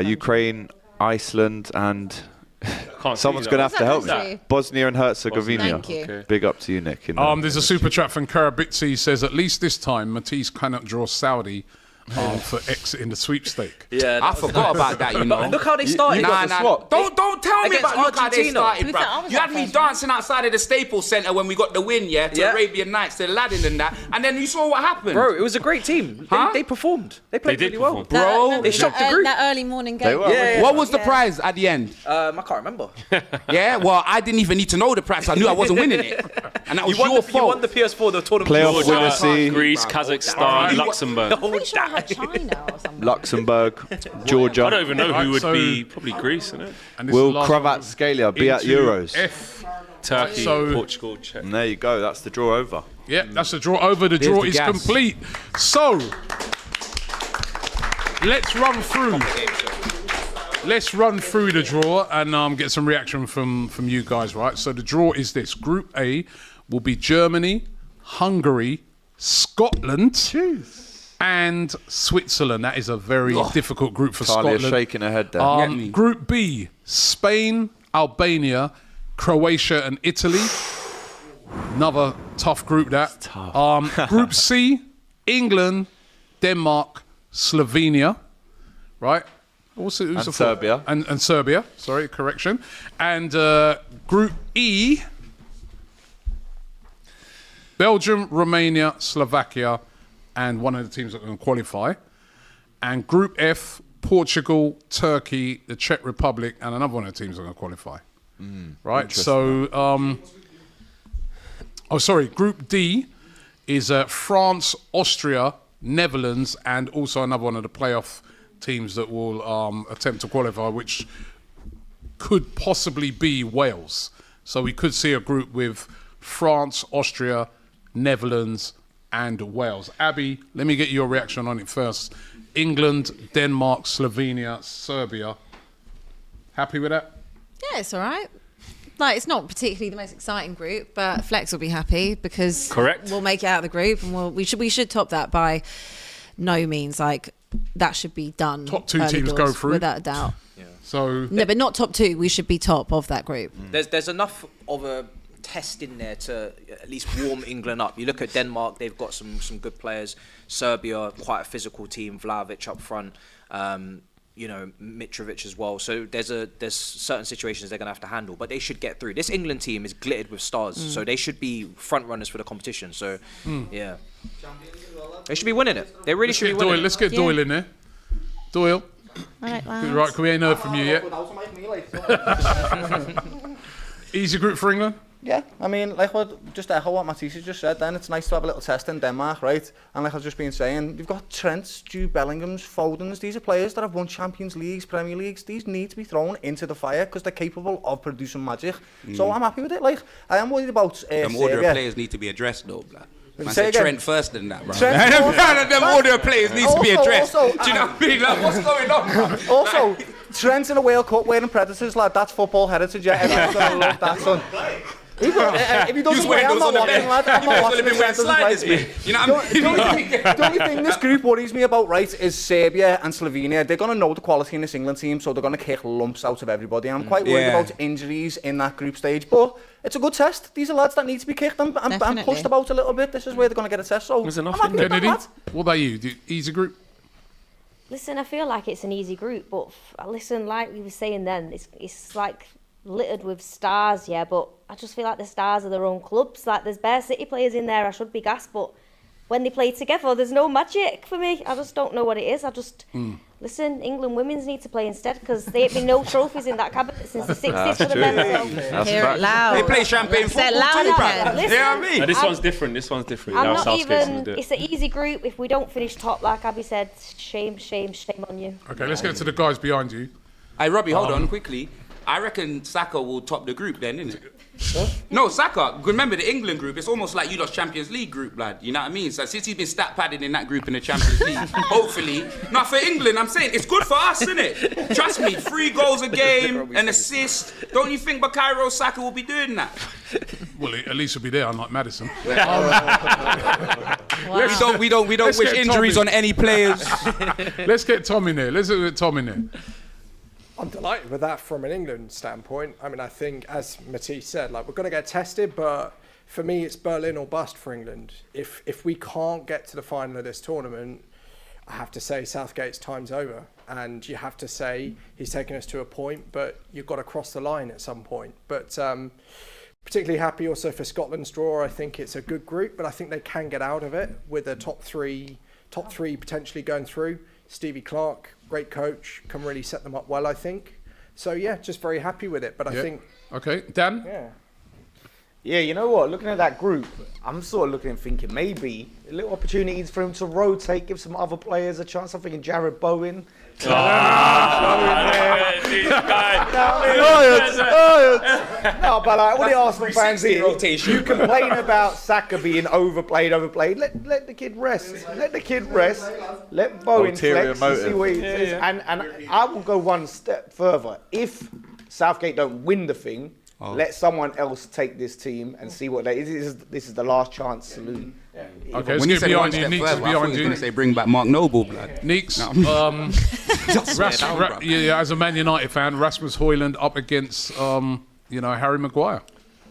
Ukraine, Iceland, and Can't someone's see going to that. have to help What's that me. country? Bosnia and Herzegovina. Thank you. Okay. Big up to you, Nick. There's a super chat from Karabitsi says at least this time Matisse cannot draw Saudi for exiting the sweepstake. Yeah, I forgot about that, you know. Look how they started. Nah. Don't tell me Against about look how they Argentina. started, To be fair, I bro. was You at had me first. dancing outside of the Staples Center when we got the win, to Yeah. Arabian Nights, to Aladdin and that, and then you saw what happened. Bro, it was a great team. Huh? They performed. They played They did really well. perform. Bro, They shocked the group. That early morning game. They were. Yeah. What was the prize at the end? I can't remember. Yeah, well, I didn't even need to know the prize. I knew I wasn't winning it, and that was You your won fault. the PS4, the tournament. Playoff winner C. Greece, Kazakhstan, Luxembourg. Pretty sure I had China or something. Luxembourg, Georgia. I don't even know Right, who would so- be. Probably Greece, isn't it? And this Will is the last one Kravatskelia be at into Euros? F. Turkey, So- Portugal, Czech. And there you go. That's the draw over. Yeah, that's the draw over. The draw the is gas. complete. So let's run through. Let's run through the draw and get some reaction from you guys, right? So the draw is this. Group A will be Germany, Hungary, Scotland, and Switzerland. That is a very difficult group for Talia's Scotland. shaking her head there. Group B, Spain, Albania, Croatia, and Italy. Another tough group, that. Group C, England, Denmark, Slovenia, right? Also, who's And the fourth? Serbia. And Serbia, sorry, correction. And Group E, Belgium, Romania, Slovakia, and one of the teams that are going to qualify. And Group F, Portugal, Turkey, the Czech Republic, and another one of the teams that are going to qualify. Right, so... Group D is France, Austria, Netherlands, and also another one of the playoff teams that will attempt to qualify, which could possibly be Wales. So we could see a group with France, Austria, Netherlands, and Wales. Abby, let me get your reaction on it first. England, Denmark, Slovenia, Serbia. Happy with that? Yeah, it's all right. Like, it's not particularly the most exciting group, but Flex will be happy because Correct. we'll make it out of the group, and we should top that by no means. Like, that should be done. Top two early teams doors, go through. without a doubt. So No, but not top two. We should be top of that group. There's enough of a test in there to at least warm England up. You look at Denmark; they've got some good players. Serbia, quite a physical team. Vlahovic up front. Mitrovic as well. So there's certain situations they're gonna have to handle, but they should get through. This England team is glittered with stars, so they should be front runners for the competition. So yeah, they should be winning it. They really should be winning it. Let's get Doyle in there. Doyle. Right, Right, we ain't heard from you yet. Easy group for England? Yeah, I mean, like just echo what Matisse just said then, it's nice to have a little test in Denmark, right? And like I've just been saying, you've got Trents, Jude Bellinghams, Fodens, these are players that have won Champions Leagues, Premier Leagues, these need to be thrown into the fire because they're capable of producing magic. So I'm happy with it, like, I am worried about Them order of players need to be addressed though, blood. Man Say said again. Trent first than that, bro. Them order of players needs to be addressed. Do you know what I mean? Like, what's going on, bro? Also, Trent in a World Cup wearing Predators, lad, that's football heritage, yeah, everyone's going to love that, son. If he doesn't play, I'm not watching, lad. I'm not watching him when sliders, mate. You know what I mean? The only thing this group worries me about, right, is Serbia and Slovenia. They're going to know the quality in this England team, so they're going to kick lumps out of everybody. And I'm quite worried about injuries in that group stage. But it's a good test. These are lads that need to be kicked and pushed about a little bit. This is where they're going to get a test. So I'm happy with that, lad. What about you? Easy group? Listen, I feel like it's an easy group, but listen, like we were saying then, it's like littered with stars, yeah, but I just feel like the stars are their own clubs. Like, there's bare City players in there, I should be gassed, but when they play together, there's no magic for me. I just don't know what it is. Listen, England women's need to play instead because there ain't been no trophies in that cabinet since the 60s for the men. Hear it loud. They play champagne football too, bro. You know what I mean? This one's different. This one's different. I'm Now not Southgate's gonna even, do it. it's an easy group. If we don't finish top, like Abby said, shame on you. Okay, let's get to the guys behind you. Hey, Robbie, hold on quickly. I reckon Saka will top the group then, innit? No, Saka. Remember the England group? It's almost like you lost Champions League group, lad. You know what I mean? So since he's been stat padded in that group in the Champions League, hopefully, not for England. I'm saying it's good for us, innit? Trust me, 3 goals a game, an assist. Don't you think Bukayo Saka will be doing that? Well, at least he'll be there, unlike Maddison. We don't wish injuries on any players. Let's get Tom in there. Let's get Tom in there. I'm delighted with that from an England standpoint. I mean, I think, as Matisse said, like, we're going to get tested, but for me, it's Berlin or bust for England. If we can't get to the final of this tournament, I have to say Southgate's time's over. And you have to say he's taken us to a point, but you've got to cross the line at some point. But particularly happy also for Scotland's draw. I think it's a good group, but I think they can get out of it with the top three potentially going through. Stevie Clark, great coach, can really set them up well, I think. So, yeah, just very happy with it. But I think... Okay, Dan? Yeah, you know what? Looking at that group, I'm sort of looking and thinking maybe little opportunities for him to rotate, give some other players a chance. I'm thinking Jared Bowen. This guy. No, but like all the Arsenal fans here, you complain about Saka being overplayed. Let the kid rest. Let Bowen flex and see what he is. And I will go one step further. If Southgate don't win the thing, let someone else take this team and see what they. This is the last chance saloon. Okay, when you said one step further, I thought he was going to say bring back Mark Noble, blood. Neeks, as a Man United fan, Rasmus Højlund up against, Harry Maguire.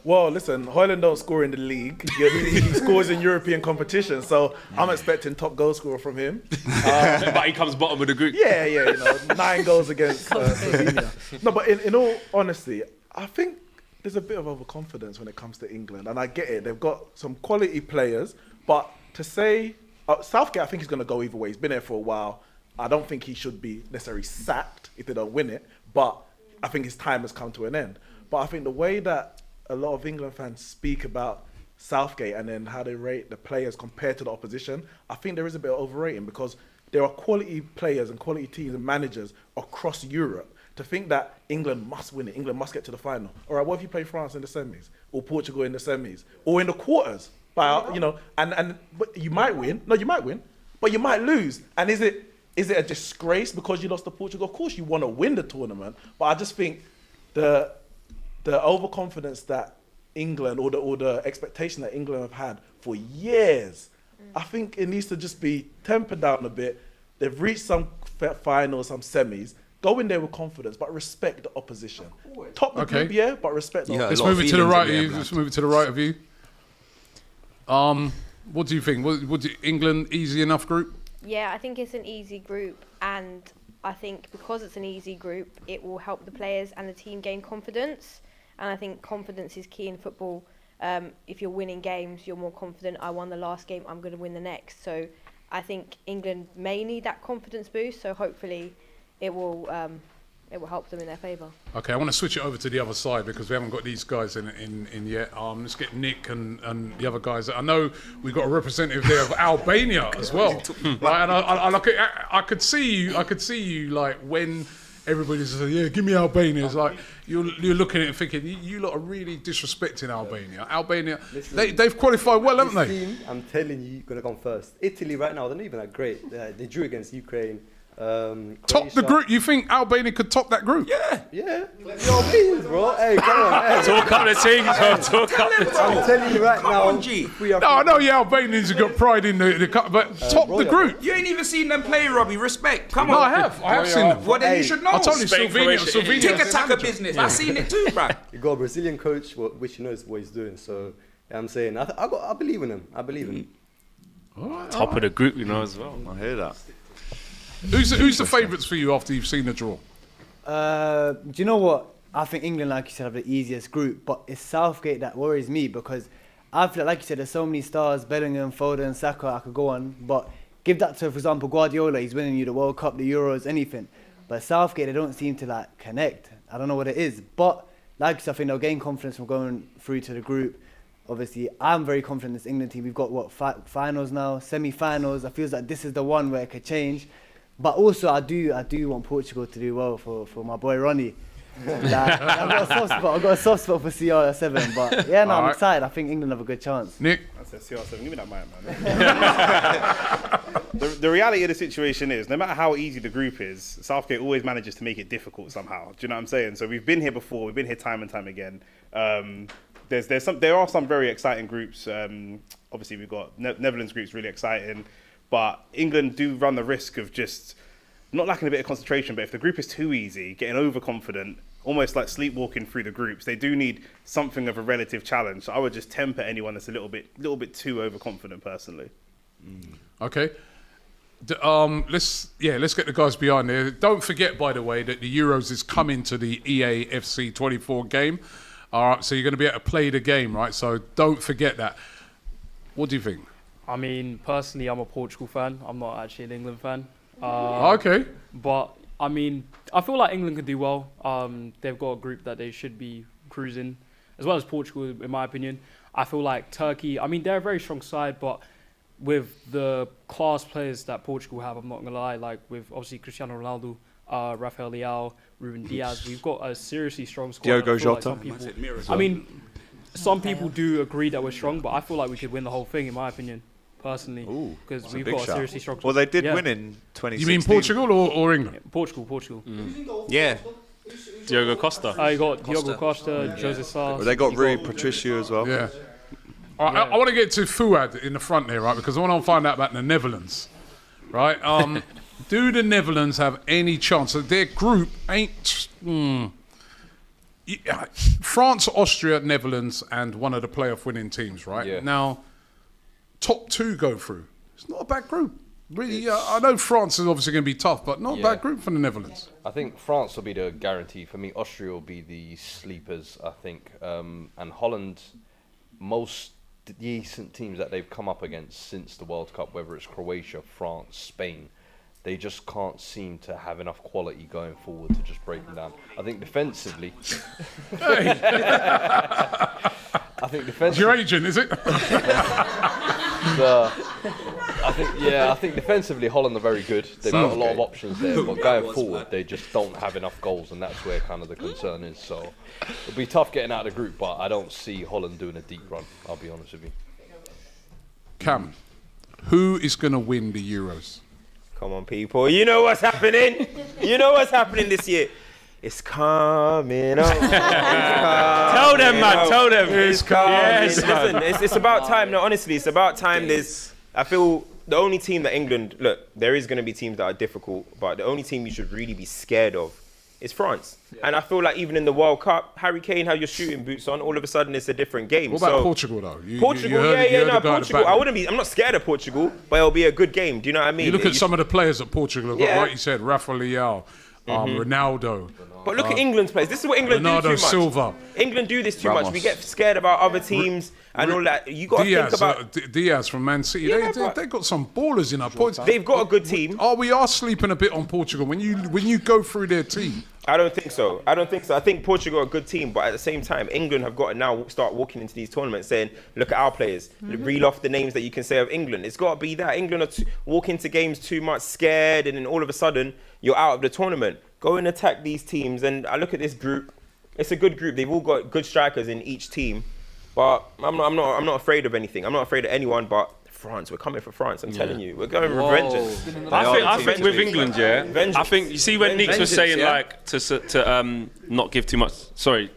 Well, listen, Højlund don't score in the league. He scores in European competition, so I'm expecting top goal scorer from him. But he comes bottom of the group. Yeah, 9 goals against Slovenia. No, but in all honesty, I think there's a bit of overconfidence when it comes to England, and I get it. They've got some quality players, but to say Southgate, I think he's going to go either way. He's been there for a while. I don't think he should be necessarily sacked if they don't win it, but I think his time has come to an end. But I think the way that a lot of England fans speak about Southgate and then how they rate the players compared to the opposition, I think there is a bit of overrating because there are quality players and quality teams and managers across Europe. To think that England must win it, England must get to the final. All right, what if you play France in the semis or Portugal in the semis or in the quarters? But you might win. No, you might win, but you might lose. And is it a disgrace because you lost to Portugal? Of course, you want to win the tournament, but I just think the overconfidence that England or the expectation that England have had for years, I think it needs to just be tempered down a bit. They've reached some finals, some semis. Go in there with confidence, but respect the opposition. Top the group, yeah, but respect the opposition. Let's move it to the right of you. Let's move it to the right of you. What do you think? Would England easy enough group? Yeah, I think it's an easy group, and I think because it's an easy group, it will help the players and the team gain confidence. And I think confidence is key in football. If you're winning games, you're more confident. I won the last game, I'm going to win the next. So I think England may need that confidence boost. So hopefully it will it will help them in their favour. Okay, I want to switch it over to the other side because we haven't got these guys in yet. Let's get Nick and the other guys. I know we've got a representative there of Albania as well. Right, and I could see you like when everybody's like, yeah, give me Albania. It's like you're looking at it and thinking, you lot are really disrespecting Albania. Albania, they've qualified well, haven't they? Team, I'm telling you, gonna come first. Italy right now, they're not even that great. They drew against Ukraine. Top the group. You think Albania could top that group? Yeah. Yo, please, bro. Hey, come on. Hey. Talk up the team. Talk up the team. I'm telling you right now. No, I know Albanians have got pride in the cup, but top the group. You ain't even seen them play, Robbie. Respect. Come on. No, I have seen them. Well, then you should know. I told you, Slovenia. Tick-a-tacker business. I've seen it too, bro. You got a Brazilian coach, which he knows what he's doing. So, yeah, I'm saying, I believe in him. I believe in him. Top of the group, you know, as well. I hear that. Who's the favourites for you after you've seen the draw? Do you know what? I think England, like you said, have the easiest group, but it's Southgate that worries me because I feel like you said, there's so many stars, Bellingham, Foden, Saka, I could go on, but give that to, for example, Guardiola, he's winning you the World Cup, the Euros, anything. But Southgate, they don't seem to like connect. I don't know what it is, but like you said, I think they'll gain confidence from going through to the group. Obviously, I'm very confident in this England team. We've got, finals now, semi-finals. I feel like this is the one where it could change. But also, I do want Portugal to do well for my boy Ronnie. I've got a soft spot for CR7, but yeah, no, I'm excited. I think England have a good chance. Nick? I said CR7, give me that mic, man. The reality of the situation is, no matter how easy the group is, Southgate always manages to make it difficult somehow. Do you know what I'm saying? So we've been here before, we've been here time and time again. There are some very exciting groups. Obviously, we've got Netherlands group's really exciting. But England do run the risk of just not lacking a bit of concentration, but if the group is too easy, getting overconfident, almost like sleepwalking through the groups, they do need something of a relative challenge. So I would just temper anyone that's a little bit too overconfident, personally. Okay. Let's get the guys behind there. Don't forget, by the way, that the Euros is coming to the EA FC 24 game. All right, so you're going to be able to play the game, right? So don't forget that. What do you think? I mean, personally, I'm a Portugal fan. I'm not actually an England fan. Okay. But, I mean, I feel like England could do well. They've got a group that they should be cruising, as well as Portugal, in my opinion. I feel like Turkey, I mean, they're a very strong side, but with the class players that Portugal have, I'm not going to lie, like with obviously Cristiano Ronaldo, Rafael Leao, Ruben Diaz, we've got a seriously strong squad. Diogo Jota. Like some people do agree that we're strong, but I feel like we could win the whole thing, in my opinion, personally, because we've got a seriously strong squad. Well, they did win in 2016. You mean Portugal or England? Portugal. Yeah. Diogo Costa. I got Diogo Costa, Jose Sá. Well, they got Rui Patricio as well. Yeah. All right, I want to get to Fuad in the front there, right? Because I want to find out about the Netherlands, right? Do the Netherlands have any chance? Their group ain't... France, Austria, Netherlands, and one of the playoff winning teams, right? Yeah. Now, top two go through. It's not a bad group. Really, I know France is obviously going to be tough, but not a bad group for the Netherlands. I think France will be the guarantee. For me, Austria will be the sleepers, I think. And Holland, most decent teams that they've come up against since the World Cup, whether it's Croatia, France, Spain, they just can't seem to have enough quality going forward to just break them down. I think defensively... I think defensively... Your agent, is it? I think defensively Holland are very good. They've got a lot of options there, but going forward they just don't have enough goals, and that's where kind of the concern is. So it'll be tough getting out of the group, but I don't see Holland doing a deep run, I'll be honest with you. Cam, who is going to win the Euros? Come on, people. You know what's happening? You know what's happening this year? It's coming on. Tell them, man. Tell them. It's coming. Yes, Listen, it's about time. No, honestly, it's about time. I feel the only team that England... Look, there is going to be teams that are difficult, but the only team you should really be scared of is France. Yeah. And I feel like even in the World Cup, Harry Kane has your shooting boots on. All of a sudden, it's a different game. What about Portugal, though? Portugal, Portugal. I wouldn't be... I'm not scared of Portugal, but it'll be a good game. Do you know what I mean? You look at some of the players that Portugal have got, right? You said Rafael Leao, Ronaldo. But look at England's players. This is what England do too much. Silva. England do this too much. We get scared about other teams and all that. You got to think about Diaz from Man City. They got some ballers in our points. They've got a good team. We are sleeping a bit on Portugal when you go through their team. I don't think so. I think Portugal are a good team, but at the same time, England have got to now start walking into these tournaments saying, look at our players. Reel off the names that you can say of England. It's got to be that. England are walk into games too much scared, and then all of a sudden, you're out of the tournament. Go and attack these teams. And I look at this group. It's a good group. They've all got good strikers in each team. But I'm not afraid of anything. I'm not afraid of anyone but France. We're coming for France. I'm telling you. We're going revengeance. I think with England, I think, you see when Neeks was saying like to not give too much,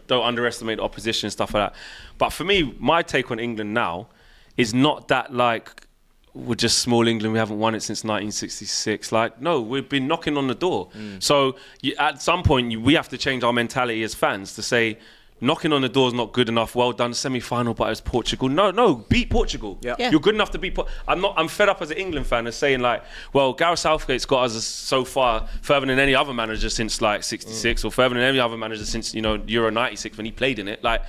don't underestimate the opposition and stuff like that. But for me, my take on England now is not that like, we're just small England, we haven't won it since 1966. Like, no, we've been knocking on the door. So at some point, we have to change our mentality as fans to say, knocking on the door is not good enough. Well done, semi-final, but it's Portugal. No, beat Portugal. Yeah. You're good enough to beat. I'm fed up as an England fan as saying like, well, Gareth Southgate's got us so far further than any other manager since like '66, or further than any other manager since Euro '96 when he played in it. Like,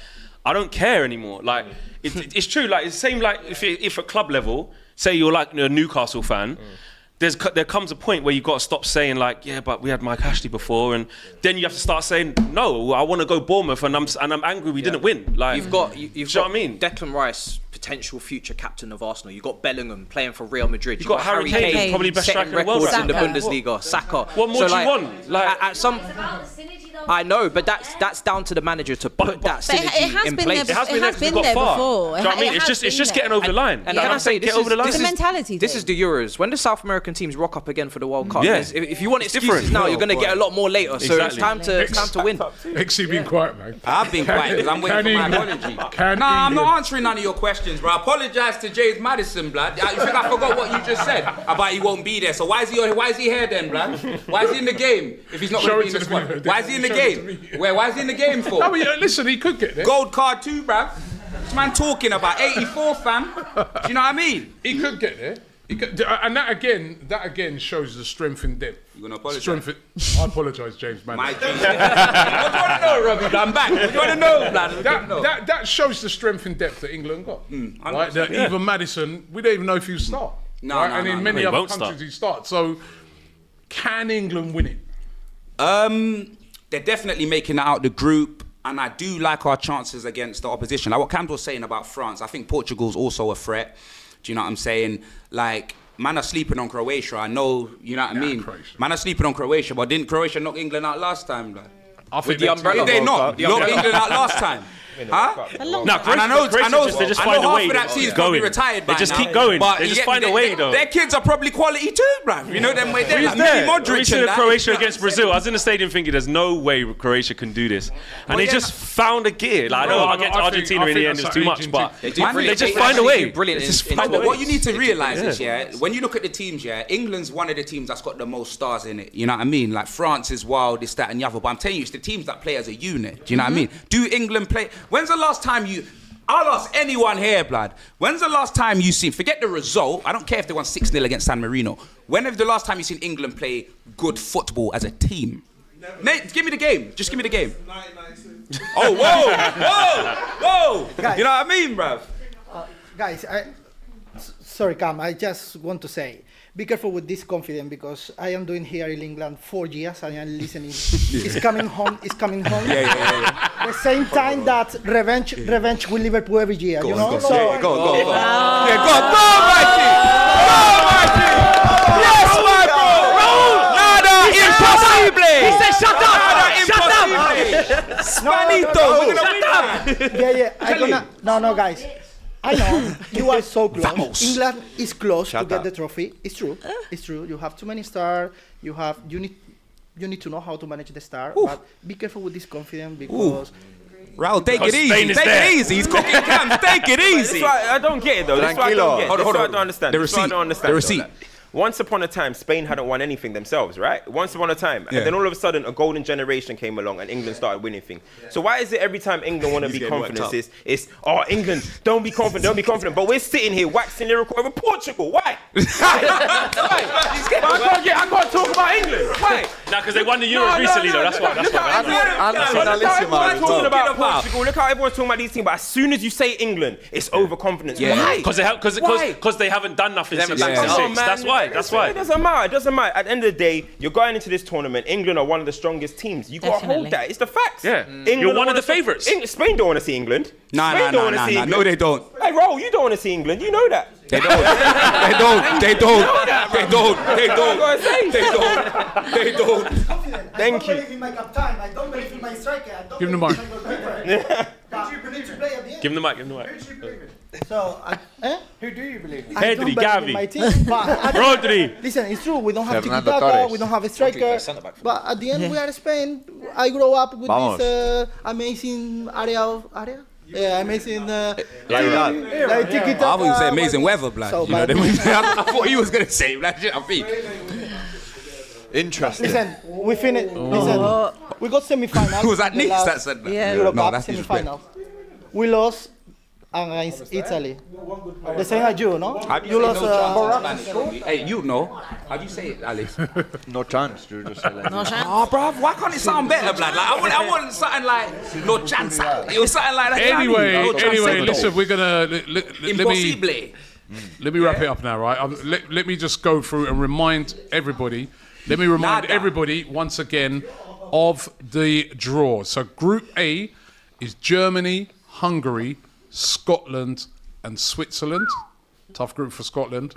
I don't care anymore. Like, it's true. Like, it's the same like if at club level, say you're like a Newcastle fan. There comes a point where you've got to stop saying like, yeah, but we had Mike Ashley before, and then you have to start saying, no, I want to go Bournemouth, and I'm angry we didn't win. Like, you've got what I mean? Declan Rice, potential future captain of Arsenal. You've got Bellingham playing for Real Madrid. You've got Harry Kane, probably best striker in the world in the Bundesliga. Saka. What more do you want? Like at some. I know, but that's down to the manager to put that synergy in place. It has been there before. Do you know what I mean? It's just getting over the line. And can I say, this is the mentality. This is the Euros. When the South American teams rock up again for the World Cup, Yeah. if you want excuses now, you're going to get a lot more later. So it's time to win. XC been quiet, man. I've been quiet because I'm waiting for my apology. I'm not answering none of your questions, bro. I apologise to James Maddison, blood. You think I forgot what you just said about he won't be there? So why is he here then, blood? Why is he in the game if he's not going to be in the squad? Why is he in the game? Why is he in the game for? No, but listen, he could get there. Gold card too, bruv. This man talking about 84, fam. Do you know what I mean? He could get there. And that again shows the strength in depth. You're gonna apologise? I apologise, James, man. My G. What do you want to know, Robbie? I'm back. What do you want to know, blood? That shows the strength and depth that England got. Right? That even Maddison, we don't even know if he'll start. And in many other countries he starts. So, can England win it? They're definitely making it out the group, and I do like our chances against the opposition. Like what Cam was saying about France, I think Portugal's also a threat. Do you know what I'm saying? Like, man are sleeping on Croatia. I know, you know what I mean? Croatia. Man are sleeping on Croatia, but didn't Croatia knock England out last time? Like? I think the umbrella. Did they not knock England out last time? Huh? No, and I know they just find a way. Half of that team's probably retired by They just now, keep going. but They just find a way, though. Their kids are probably quality too, bruv. You know them way there. Like Millie Modric We see and that. Croatia against Brazil. I was in the stadium thinking there's no way Croatia can do this. And they just found a gear. Like, I know against Argentina in the end it's too much, but they just find a way. But what you need to realise is, when you look at the teams, England's one of the teams that's got the most stars in it. You know what I mean? Like France is wild, this, that, and the other. But I'm telling you, it's the teams that play as a unit. Do you know what I mean? Do England play? When's the last time I'll ask anyone here, blood. When's the last time you seen, forget the result, I don't care if they won 6-0 against San Marino. When have the last time you seen England play good football as a team? Nate, give me the game. Just give me the game. Oh, whoa. Guys, you know what I mean, bruv? Guys, sorry, Cam, I just want to say, be careful with this confidence because I am doing here in England 4 years and I am listening. It's coming home. Yeah. The same time that revenge with Liverpool every year. Go you on, know? go on. So, Yeah, go. Yeah, go, Mikey! Yes, my bro! Nada impossible! He said shut up! Nada impossible! Spanito! Yeah. No, guys. I know you are so close. England is close to get the trophy. It's true. It's true. You have too many stars. You need to know how to manage the star. But be careful with this confidence because. Raul, take it easy. Take it easy. He's cooking cams. Take it easy. I don't get it though. That's what I don't get. Hold on. I don't understand. The receipt. Once upon a time, Spain hadn't won anything themselves, right? Once upon a time. And then all of a sudden, a golden generation came along and England started winning things. So why is it every time England want to be confident, it's England, don't be confident. But we're sitting here waxing lyrical over Portugal. Why? I can't talk about England. Why? because they won the Euros recently, though. That's why. Look how everyone's talking about Portugal. Look how everyone's talking about these teams. But as soon as you say England, it's overconfidence. Why? Because they haven't done nothing since '66. That's why. It doesn't matter. At the end of the day, you're going into this tournament. England are one of the strongest teams. You got to hold that. It's the facts. Yeah. You're one of the favourites. Spain don't want to see England. Nah. No, they don't. Hey, Ro, you don't want to see England. You know that. They don't. They don't. Thank you. I don't believe in my captain. I don't believe in my striker. I don't Give him the believe mic. in my goalkeeper. But you need to play at the end. Give him the mic. So, Who do you believe in? I don't Pedri, believe Gavi. in my team, but Rodri. Listen, it's true. We don't have Fernando tiki-taka. Torres. We don't have a striker. But at the end, we are Spain. I grew up with Vamos. this amazing area. Yeah, amazing. I tiki-taka. thought you say amazing weather, blood. So, You know, I thought he was gonna say that shit. I think. Interesting. Listen, we finished. Listen, we got semi-finals. Was that the Nick last that said that? Euro No, Cup that's semi-finals. We lost against Italy. The same as you, no? How do You you say lost. no chance in Spanish? Hey, you know. How do you say it, Alex? No chance, dude. Just say that. No chance. Oh, bruv, why can't it sound better, blood? Like, I want something like no chance. It was something like that. Anyway, listen, we're gonna Impossible. let me wrap it up now, right? Let me just go through and remind everybody. Let me remind everybody once again of the draw. So Group A is Germany, Hungary, Scotland, and Switzerland. Tough group for Scotland.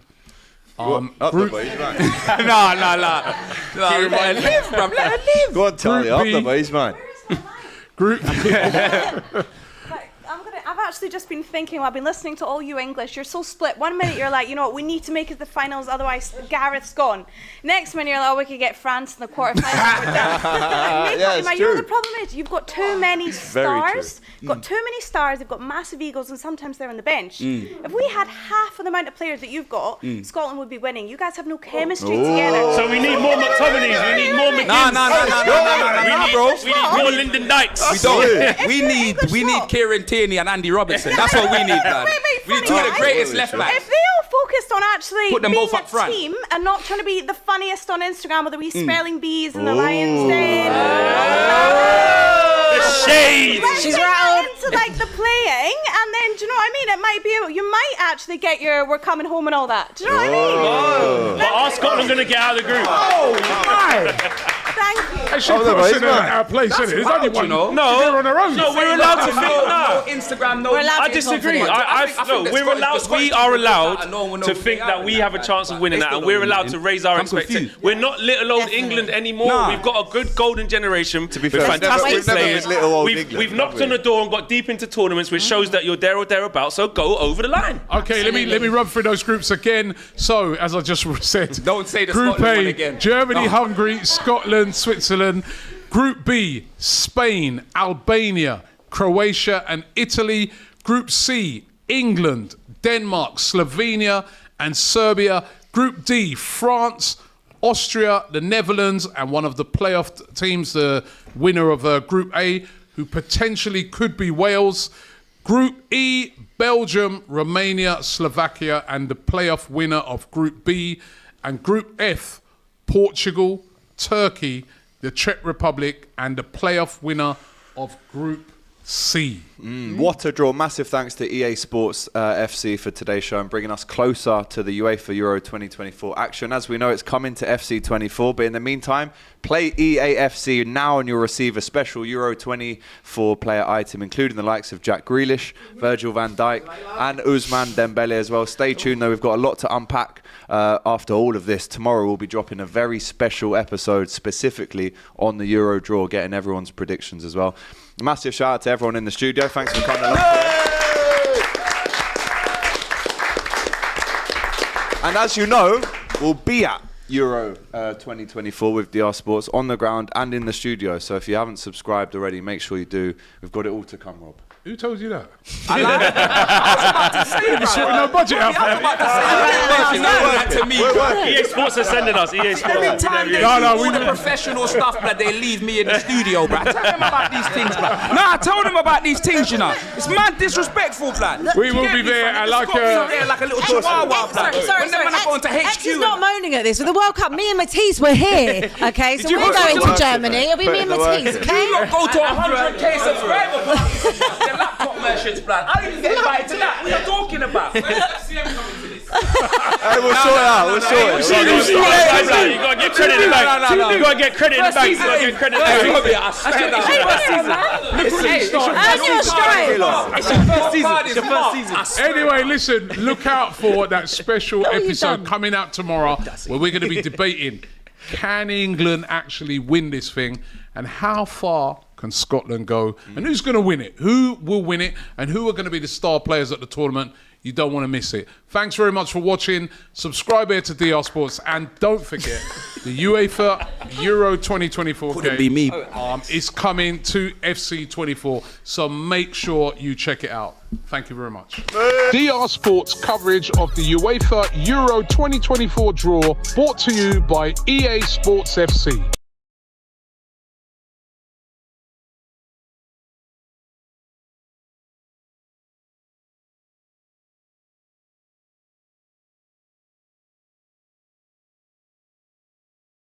Group boys, man. No. Let her live, bruv. Let her live. Go on, Tally. Up B. the boys, man. Group I've actually just been thinking, I've been listening to all you English, you're so split. 1 minute you're like, you know what, we need to make it to the finals, otherwise Gareth's gone. Next minute you're like, oh, we could get France in the quarterfinals. You know the problem is, you've got too many stars. You've got too many stars, they've got massive egos, and sometimes they're on the bench. If we had half of the amount of players that you've got, Scotland would be winning. You guys have no chemistry together. So we need more McTominays. We need more McGinns. No, bro. We need more Lyndon Dykes. We don't. We need Kieran Tierney and Andy Robertson. That's what we need, man. We need two of the greatest left backs. If they all focused on actually Put them being both up front. a team and not trying to be the funniest on Instagram with the wee spelling bees and the lion's den. The shade. She's rattled into like the playing, and then do you know what I mean? It might be you might actually get your "we're coming home" and all that. Do you know what I mean? But are Scotland going to get out of the group? Oh my! Thank you. Hey, she put us in our place, isn't it? There's only one. No, they're on their own. No, we're allowed to think. No Instagram. No, I disagree. We're allowed. We are allowed to think that we have a chance of winning that, and we're allowed to raise our expectations. We're not little old England anymore. We've got a good golden generation with fantastic players. We've knocked on the door and got deep into tournaments, which shows that you're there or thereabouts. So go over the line. Okay, let me run through those groups again. So, as I just said, don't say the Group Scotland A, one again. Germany, Hungary, Scotland, Switzerland. Group B, Spain, Albania, Croatia, and Italy. Group C, England, Denmark, Slovenia, and Serbia. Group D, France, Austria, the Netherlands, and one of the playoff teams, the winner of Group A, who potentially could be Wales. Group E, Belgium, Romania, Slovakia, and the playoff winner of Group B. And Group F, Portugal, Turkey, the Czech Republic, and the playoff winner of Group C. What a draw. Massive thanks to EA Sports FC for today's show and bringing us closer to the UEFA Euro 2024 action. As we know, it's coming to FC24, but in the meantime, play EA FC now and you'll receive a special Euro 24 player item, including the likes of Jack Grealish, Virgil van Dijk, and Ousmane Dembélé as well. Stay tuned, though. We've got a lot to unpack after all of this. Tomorrow, we'll be dropping a very special episode specifically on the Euro draw, getting everyone's predictions as well. Massive shout out to everyone in the studio. Thanks for coming along today. And as you know, we'll be at Euro 2024 with DR Sports on the ground and in the studio. So if you haven't subscribed already, make sure you do. We've got it all to come, Rob. Who told you that? I was about to say, You sorting no budget out for that? to me, bro. EA Sports are sending us. EA Sports. Every time they do all the professional stuff, blood, they leave me in the studio, bro. Tell them about these things, blood. Nah, tell them about these things, you know. It's mad disrespectful, blood. We will be there at like a... like a little chihuahua, blood. Sorry. When I go into X HQ. is not moaning at this. With the World Cup, me and Matisse were here, okay? So we're going to Germany. It'll be me and Matisse, okay? You not go to 100k subscriber, blood. Your laptop merchants, blood. I didn't even get invited to that. What are you talking about? We'll sort it out. We'll sort it. You gotta get credit in the bank. You gotta get credit in the bank. You gotta get credit in the bank. Anyway, listen, look out for that special episode coming out tomorrow where we're going to be debating, can England actually win this thing, and how far can Scotland go, and who's going to win it? Who will win it, and who are going to be the star players at the tournament? You don't want to miss it. Thanks very much for watching. Subscribe here to DR Sports, and don't forget the UEFA Euro 2024 game is coming to FC24, so make sure you check it out. Thank you very much. DR Sports coverage of the UEFA Euro 2024 draw brought to you by EA Sports FC.